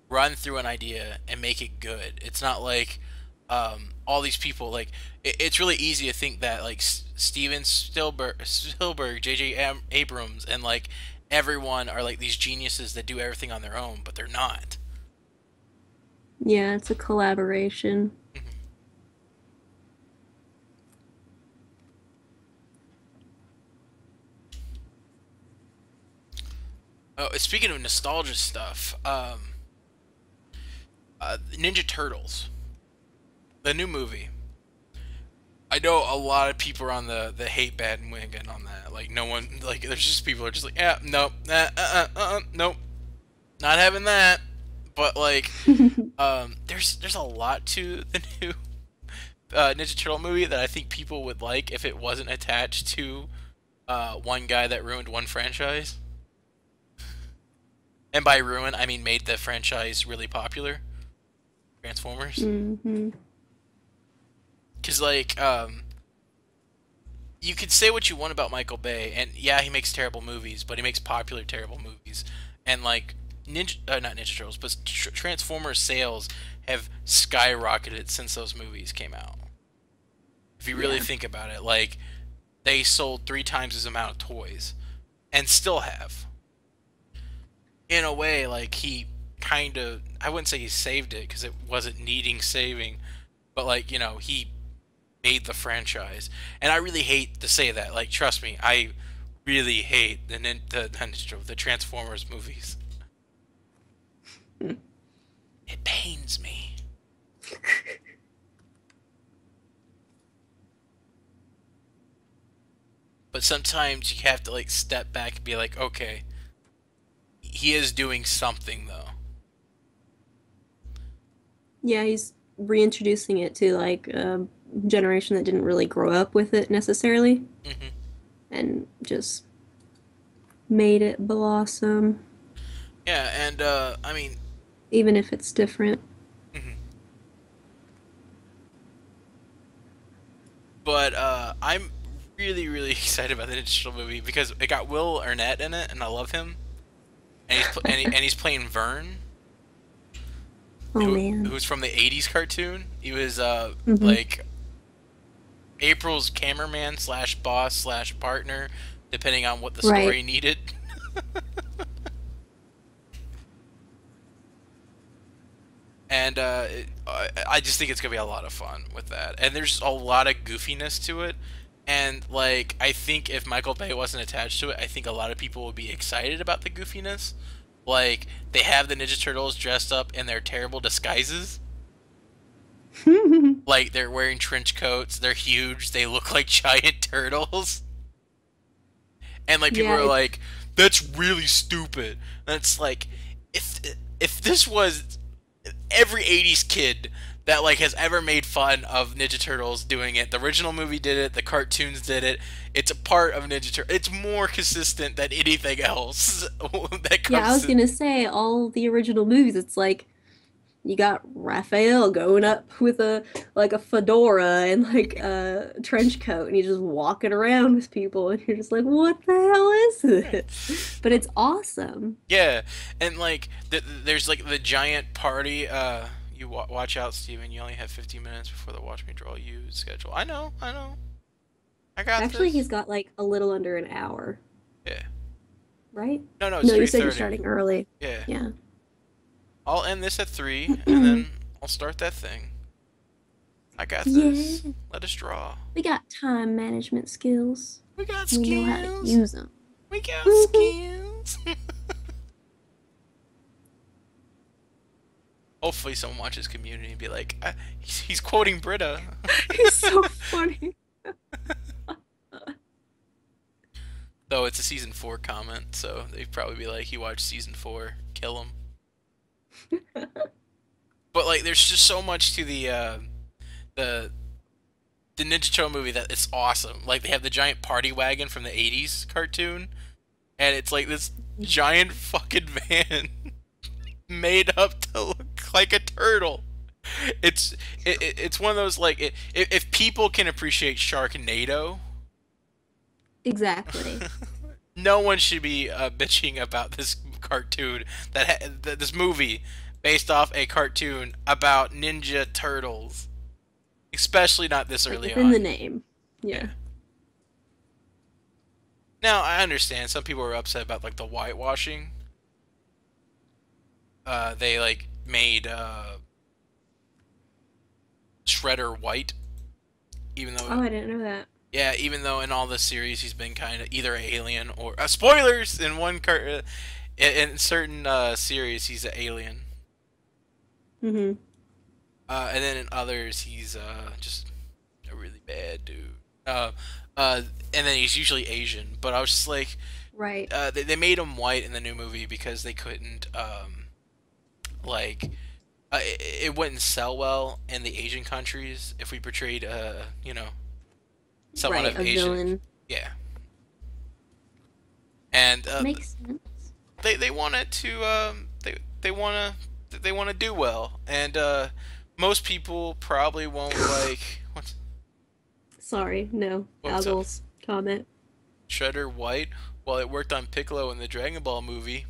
run through an idea and make it good. It's not like all these people like it's really easy to think that like Steven Spielberg, J.J. Abrams, and like everyone are like these geniuses that do everything on their own, but they're not. Yeah, it's a collaboration. Mhm. Oh, speaking of nostalgia stuff, Ninja Turtles, the new movie. I know a lot of people are on the hate bandwagon on that. Like no one, like there's just people are just like, yeah, nope, nope, not having that. But like, there's a lot to the new Ninja Turtle movie that I think people would like if it wasn't attached to one guy that ruined one franchise. And by ruin, I mean made the franchise really popular, Transformers. Hmm. Cause like, you could say what you want about Michael Bay, and yeah, he makes terrible movies, but he makes popular terrible movies. And like not Ninja Turtles, but Transformers sales have skyrocketed since those movies came out. If you really Yeah. think about it, like they sold 3 times as amount of toys, and still have. In a way, like he kind of, I wouldn't say he saved it because it wasn't needing saving, but like he made the franchise. And I really hate to say that. Like, trust me, I really hate the Transformers movies. It pains me. But sometimes you have to like step back and be like, okay, he is doing something though. Yeah, he's reintroducing it to like a generation that didn't really grow up with it necessarily Hmm. and just made it blossom, Yeah, and I mean, even if it's different. mhm. But I'm really excited about the digital movie because it got Will Arnett in it, and I love him. And he's playing Vern, Oh man. who's from the '80s cartoon. He was Hmm. like April's cameraman slash boss slash partner, depending on what the Right. story needed. And I just think it's gonna be a lot of fun with that. And there's a lot of goofiness to it. And like I think if Michael Bay wasn't attached to it, I think a lot of people would be excited about the goofiness. Like they have the Ninja Turtles dressed up in their terrible disguises. Like they're wearing trench coats, they're huge, they look like giant turtles. And like people Yeah, are it, like, that's really stupid. And it's like if if this was every '80s kid that like has ever made fun of Ninja Turtles doing it. The original movie did it. The cartoons did it. It's a part of Ninja Turtle. It's more consistent than anything else that yeah, I comes was to. gonna say all the original movies, it's like you got Raphael going up with a like a fedora and like a trench coat and he's just walking around with people and you're just like, what the hell is this? But it's awesome. Yeah, and like there's like the giant party. You watch out, Steven. You only have 15 minutes before the Watch Me Draw You schedule. I know. I got Actually, he's this. got like a little under an hour, Yeah. right? No, no, it's No, you said you're 3:30. starting early. Yeah. Yeah. I'll end this at 3, and then I'll start that thing. I got Yeah, this. Let us draw. we got time management skills. We got We know how to skills. use them. We got Mhm. skills. Hopefully someone watches Community and be like, he's quoting Britta. He's so funny. Though it's a season 4 comment, so they'd probably be like, he watched season 4, kill him. But like, there's just so much to the the Ninja Turtle movie that it's awesome. Like they have the giant party wagon from the '80s cartoon, and it's like this giant fucking van made up to look like a turtle. It's one of those like if people can appreciate Sharknado, Exactly. no one should be bitching about this cartoon this movie based off a cartoon about Ninja Turtles, especially not this Like early it's in the on. name. Yeah. Yeah. Now I understand some people are upset about like the whitewashing. They like made Shredder white, even though Oh, I didn't know that. yeah, even though in all the series he's been kind of either an alien or spoilers in in certain series he's an alien, Mhm. and then in others he's just a really bad dude. And then he's usually Asian, but I was just like, Right. they made him white in the new movie because they couldn't like it wouldn't sell well in the Asian countries if we portrayed someone Right. of A Asian, villain. yeah, and Makes sense. they wanted to they want to do well, and most people probably won't like Sorry. No. what's up Algos comment. Shredder white. Well, it worked on Piccolo in the Dragon Ball movie.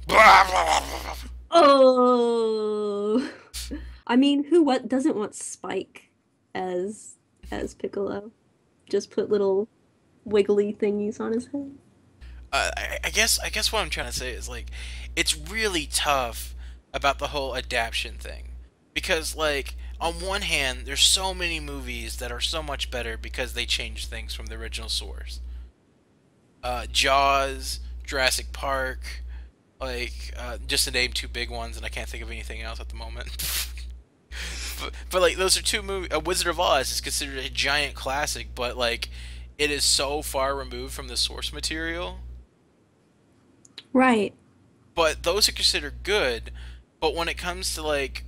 Oh. I mean, who what doesn't want Spike as Piccolo? Just put little wiggly thingies on his head. I guess what I'm trying to say is like it's really tough about the whole adaptation thing because like on one hand there's so many movies that are so much better because they change things from the original source. Jaws, Jurassic Park, like just to name two big ones, and I can't think of anything else at the moment. But like those are two movies. Wizard of Oz is considered a giant classic, but like it is so far removed from the source material. Right. But those are considered good. But when it comes to like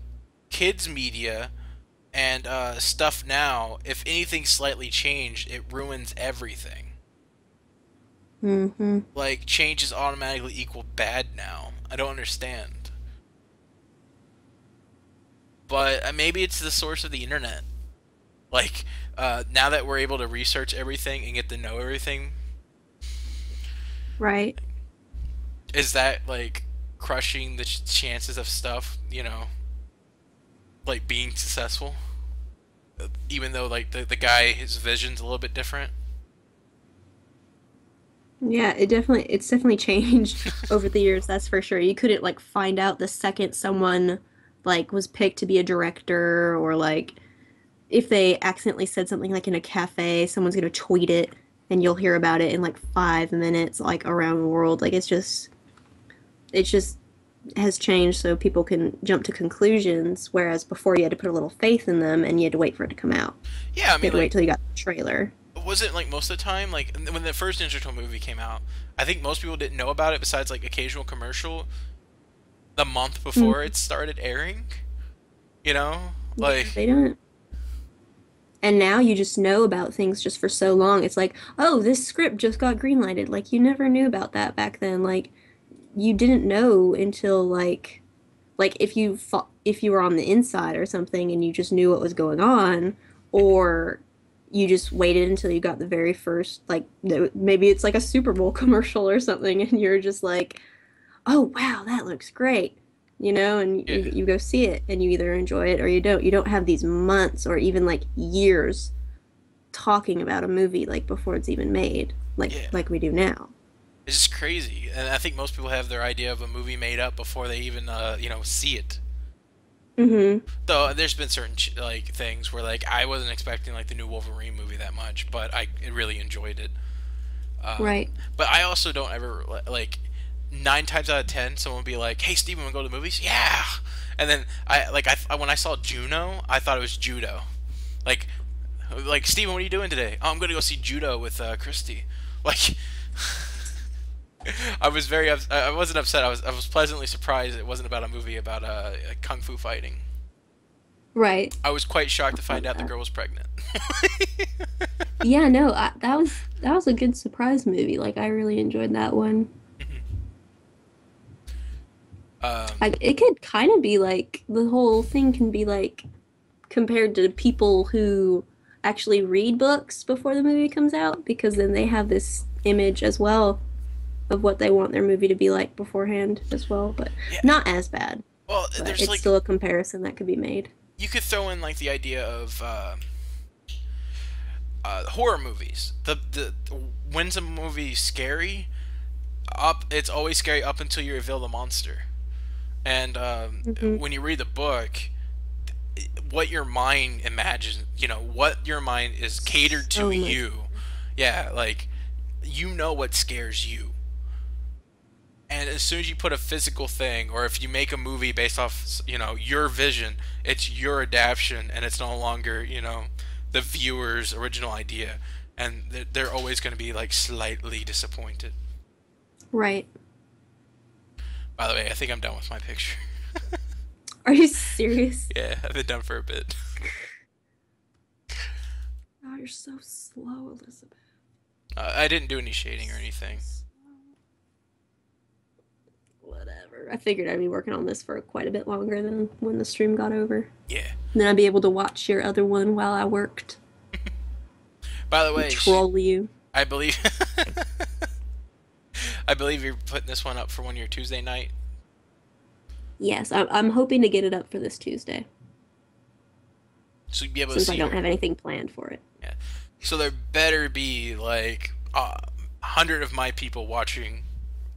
kids media and stuff now, if anything slightly changed, it ruins everything. Mm-hmm. Like change is automatically equal bad now. I don't understand. But maybe it's the source of the internet. Like now that we're able to research everything and get to know everything, Right. is that like crushing the chances of stuff, like being successful? Even though like the guy his vision's a little bit different. Yeah, it's definitely changed over the years, that's for sure. You couldn't like find out the second someone like was picked to be a director or like if they accidentally said something like in a cafe, someone's gonna tweet it and you'll hear about it in like 5 minutes, like around the world. Like it's just has changed so people can jump to conclusions, whereas before you had to put a little faith in them and you had to wait for it to come out. Yeah, I You mean had to wait like till you got the trailer. was it like most of the time like when the first Ninja Turtle movie came out, I think most people didn't know about it besides like occasional commercial the month before Mm. it started airing. You know, Yeah, like they don't. And now you just know about things just for so long. It's like, oh, this script just got greenlighted. Like you never knew about that back then. Like you didn't know until like if you were on the inside or something and you just knew what was going on, or you just waited until you got the very first like maybe it's like a Super Bowl commercial or something, and you're just like, oh wow, that looks great, and yeah, you go see it and you either enjoy it or you don't. You don't have these months or even like years talking about a movie like before it's even made, yeah. like we do now. It's just crazy, and I think most people have their idea of a movie made up before they even see it. Mm-hmm. Though there's been certain like things where like I wasn't expecting like the new Wolverine movie that much, but I really enjoyed it. Right. But I also don't ever like 9 times out of 10 someone will be like, "Hey, Steven, wanna go to the movies?" Yeah, and then when I saw Juno, I thought it was judo. Like Steven, what are you doing today? Oh, I'm gonna go see judo with Christy. Like I wasn't upset. I was pleasantly surprised it wasn't about a movie about kung fu fighting. Right. I was quite shocked to I find love out the that. girl was pregnant. Yeah, no, that was a good surprise movie. Like I really enjoyed that one. um, Like it could kind of be like the whole thing can be like compared to people who actually read books before the movie comes out because then they have this image as well of what they want their movie to be like beforehand as well, but yeah. not as bad. Well, But there's it's like still a comparison that could be made. you could throw in like the idea of horror movies. The when's a movie scary? It's always scary up until you reveal the monster. And Hmm. when you read the book, what your mind imagines, what your mind is catered to So much. you. Yeah, like you know what scares you. And as soon as you put a physical thing, or if you make a movie based off, your vision, it's your adaptation, and it's no longer, the viewer's original idea, and they're always going to be like slightly disappointed. Right. By the way, I think I'm done with my picture. Are you serious? Yeah, I've been done for a bit. Oh, you're so slow, Elizabeth. I didn't do any shading or So anything. slow. Whatever. I figured I'd be working on this for quite a bit longer than when the stream got over. Yeah. And then I'd be able to watch your other one while I worked By the and way, troll you. I believe I believe you're putting this one up for one of your Tuesday night. Yes, I'm hoping to get it up for this Tuesday So you'd be able to since I see don't her. have anything planned for it. Yeah. So there better be like 100 of my people watching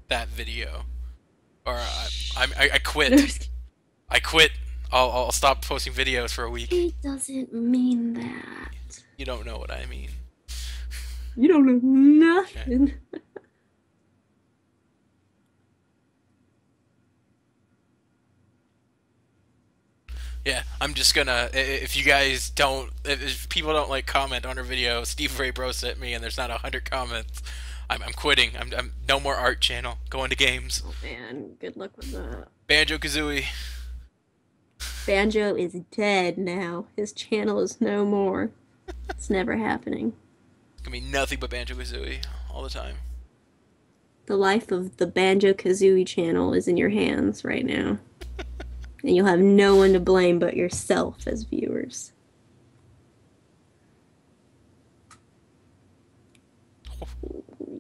that video, or I quit. There's I quit. I'll stop posting videos for a week. It doesn't mean that. You don't know what I mean. You don't know Yeah. nothing. Yeah, I'm just gonna. If you guys don't, if people don't like comment on our video, StevRayBro sent me, and there's not 100 comments. I'm quitting. I'm no more art channel. Going to games. Oh man, good luck with that. Banjo Kazooie. Banjo is dead now. His channel is no more. It's never happening. It's gonna be nothing but Banjo Kazooie all the time. The life of the Banjo Kazooie channel is in your hands right now. And you'll have no one to blame but yourself as viewers.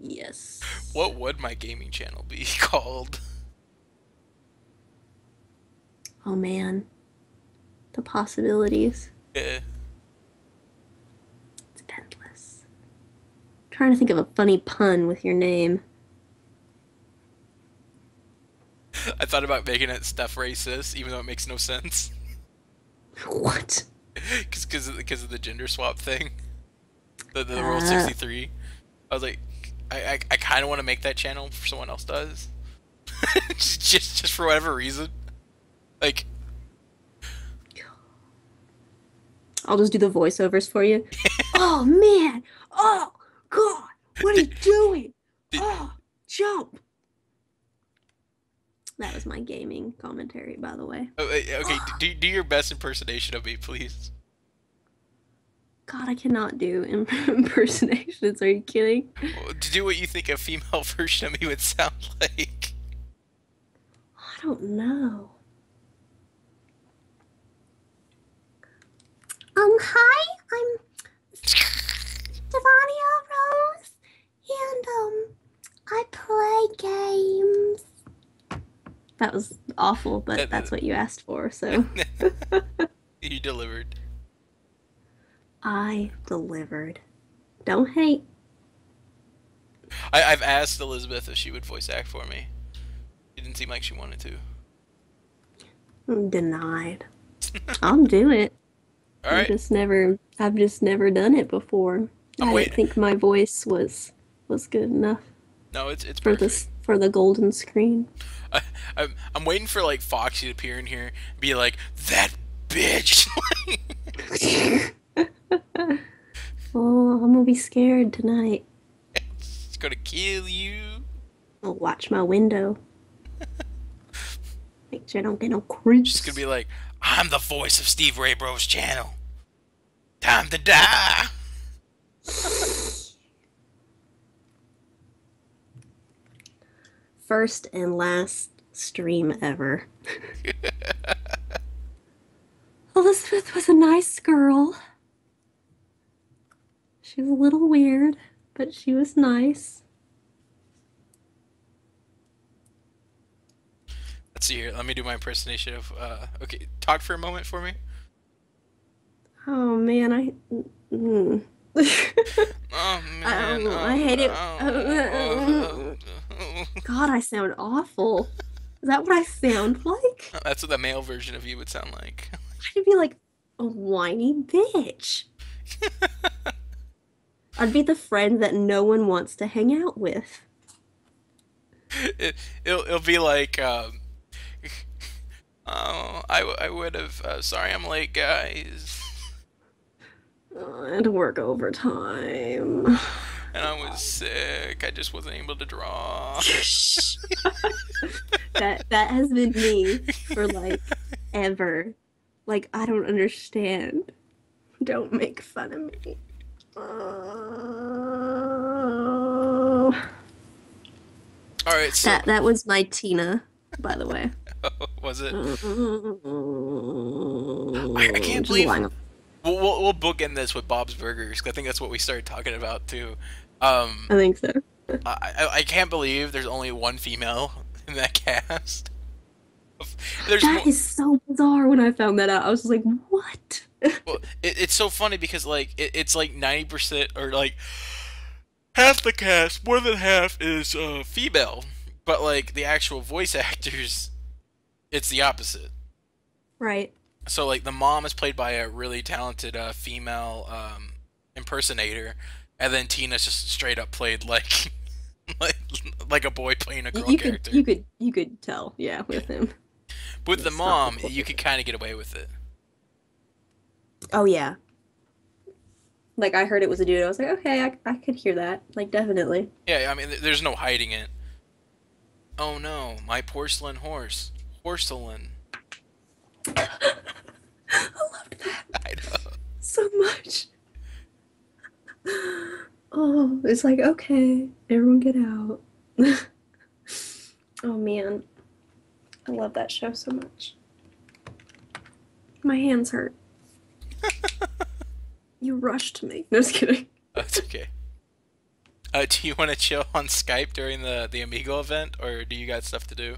Yes. What would my gaming channel be called? Oh man, the possibilities. Yeah. It's endless. I'm trying to think of a funny pun with your name. I thought about making it Steph racist, even though it makes no sense. What? Because of the gender swap thing. The Rule Uh, 63. I was like, I kind of want to make that channel for someone else does. just for whatever reason. Like, I'll just do the voiceovers for you. Oh man! Oh god! What are you did, doing? did, Oh, jump! That was my gaming commentary, by the way. okay, Oh, do your best impersonation of me, please. God, I cannot do impersonations. Are you kidding? Do what you think a female version of me would sound like. I don't know. Hi, I'm Stevania Rose, and I play games. That was awful, but that's what you asked for, so You delivered. I delivered. Don't hate. I've asked Elizabeth if she would voice act for me. It didn't seem like she wanted to. Denied. I'll do it. All right. I've just never done it before. I'm I didn't waiting. think my voice was good enough No, it's for perfect. this for the golden screen. I, I'm waiting for like Foxy to appear in here and be like that bitch. Oh, I'm gonna be scared tonight. It's gonna kill you. I'll watch my window. Make sure I don't get no She's gonna creeps. be like, I'm the voice of StevRayBro's channel. Time to die. First and last stream ever. Elizabeth was a nice girl. She was a little weird, but she was nice. Let's see here. Let me do my impersonation of. Okay, talk for a moment for me. Oh man, mm. Oh man. I hate it. God, I sound awful. Is that what I sound like? That's what the male version of you would sound like. I should be like a whiny bitch. I'd be the friend that no one wants to hang out with. It'll be like. Oh, I would have. Sorry, I'm late, guys. I had to work overtime. And I was sick. I just wasn't able to draw. That has been me for like ever. Like I don't understand. Don't make fun of me. Oh. All right, so That was my Tina, by the way. was it? I can't Just believe lying. we'll bookend this with Bob's Burgers. 'Cause I think that's what we started talking about too. I think so. I can't believe there's only one female in that cast. There's That more. is so bizarre when I found that out. I was just like, what? Well, it's so funny because like it's like 90% or like half the cast, more than half is female, but like the actual voice actors, it's the opposite. Right. So like the mom is played by a really talented female impersonator, and then Tina's just straight up played like like like a boy playing a girl You could character. you could tell, yeah, Yeah, with him. but with the It's not mom, you could recorded. kind of get away with it. Oh yeah. Like I heard it was a dude. I was like, okay, I could hear that. Like definitely. Yeah, I mean, there's no hiding it. Oh no, my porcelain horse, porcelain. I loved that I know. so much. Oh, it's like, okay, everyone get out. Oh man, I love that show so much. My hands hurt. You rushed me. No, just kidding. That's okay. Do you want to chill on Skype during the Amigo event, or do you got stuff to do?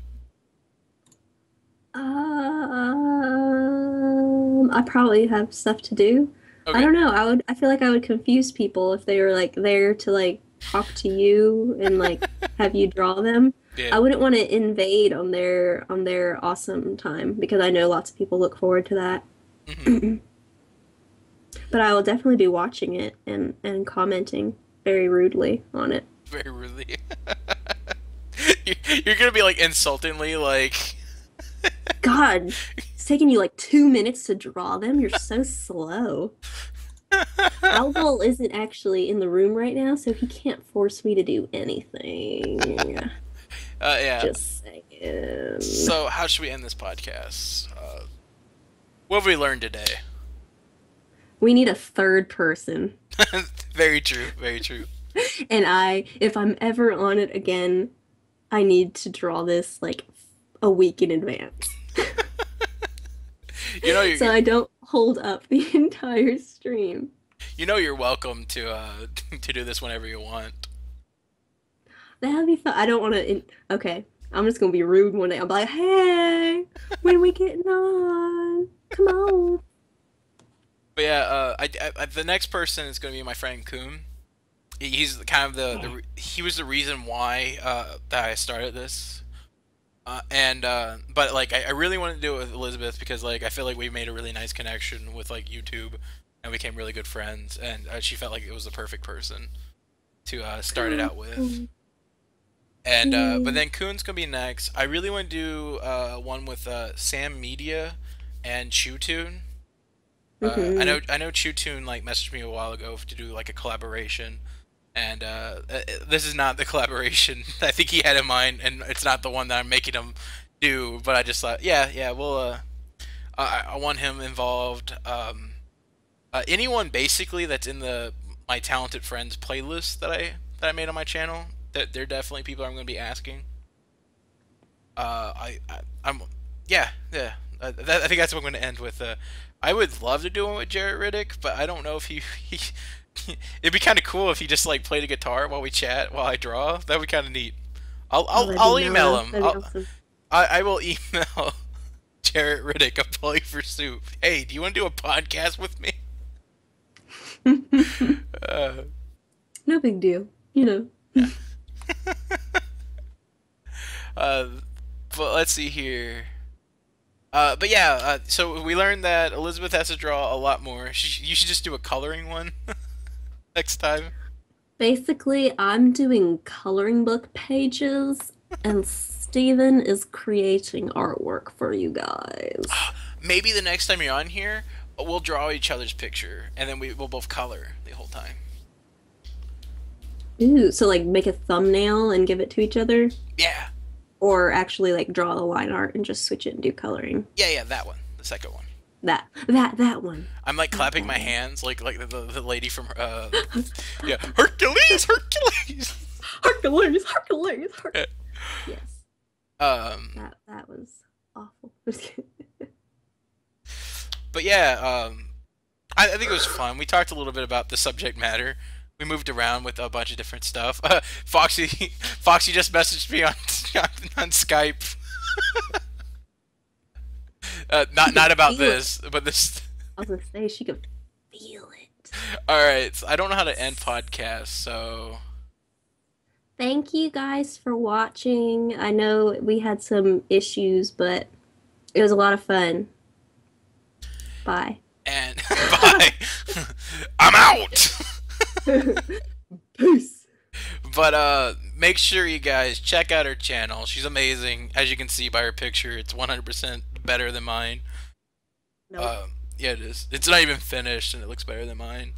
I probably have stuff to do. I Okay. don't know. I feel like I would confuse people if they were like there to like talk to you and like have you draw them. Yeah. I wouldn't want to invade on their awesome time because I know lots of people look forward to that. Hmm. But I will definitely be watching it and commenting very rudely on it. Very rudely. You're gonna be like insultingly like. God, it's taking you like 2 minutes to draw them. You're so slow. Alvol isn't actually in the room right now, so he can't force me to do anything. Yeah. Just saying. So how should we end this podcast? What have we learned today? We need a third person. Very true. Very true. And if I'm ever on it again, I need to draw this like a week in advance. You know So you're I don't hold up the entire stream. you know you're welcome to to do this whenever you want. That'd be fun. I don't want to. Okay, I'm just gonna be rude one day. I'm like, hey, when we getting on? Come on. But yeah, the next person is gonna be my friend Coon. He's kind of he was the reason why that I started this. But like I really want to do it with Elizabeth because like I feel like we made a really nice connection with like YouTube and became really good friends, and she felt like it was the perfect person to start it out with. Oh, And but yeah. then Kuhn's gonna be next. I really want to do one with Sam Media and Chewtune. Mm-hmm. I know Chewtune like messaged me a while ago to do like a collaboration, and this is not the collaboration I think he had in mind, and it's not the one that I'm making him do. But I just thought, yeah, we'll. I want him involved. Anyone basically that's in the my talented friends playlist that I made on my channel. That they're definitely people I'm going to be asking. I'm yeah. I think that's what I'm going to end with. I would love to do one with Jarrett Riddick, but I don't know if he it'd be kind of cool if he just like played a guitar while we chat while I draw. That would be kind of neat. Oh, that'd be I'll email mellow. him. That'd be awesome. I will email Jarrett Riddick a play for soup. Hey, do you want to do a podcast with me? Uh, No big deal. You know. yeah. uh, but let's see here. But yeah, so we learned that Elizabeth has to draw a lot more. You should just do a coloring one next time. Basically, I'm doing coloring book pages, and Steven is creating artwork for you guys. Maybe the next time you're on here, we'll draw each other's picture, and then we'll both color the whole time. Ooh, so like make a thumbnail and give it to each other, Yeah, or actually like draw the line art and just switch it and do coloring. yeah, that one, the second one. That one. I'm like clapping That my one. hands like the lady from yeah, Hercules, Hercules. Hercules, Hercules, Yes, um, that was awful. but yeah, I think it was fun. We talked a little bit about the subject matter. We moved around with a bunch of different stuff. Foxy just messaged me on on Skype. She Not could about feel it. this, but this. I was gonna say she could feel it. All right, so I don't know how to end podcasts, so Thank you guys for watching. I know we had some issues, but it was a lot of fun. Bye. and bye. I'm out. Peace. But make sure you guys check out her channel. She's amazing, as you can see by her picture. It's 100% better than mine. Nope. Yeah, it is. It's not even finished, and it looks better than mine.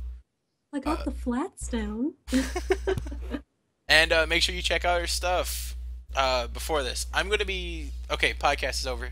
I got Uh, the flats down. and make sure you check out her stuff. Before this, I'm gonna be okay. Podcast is over.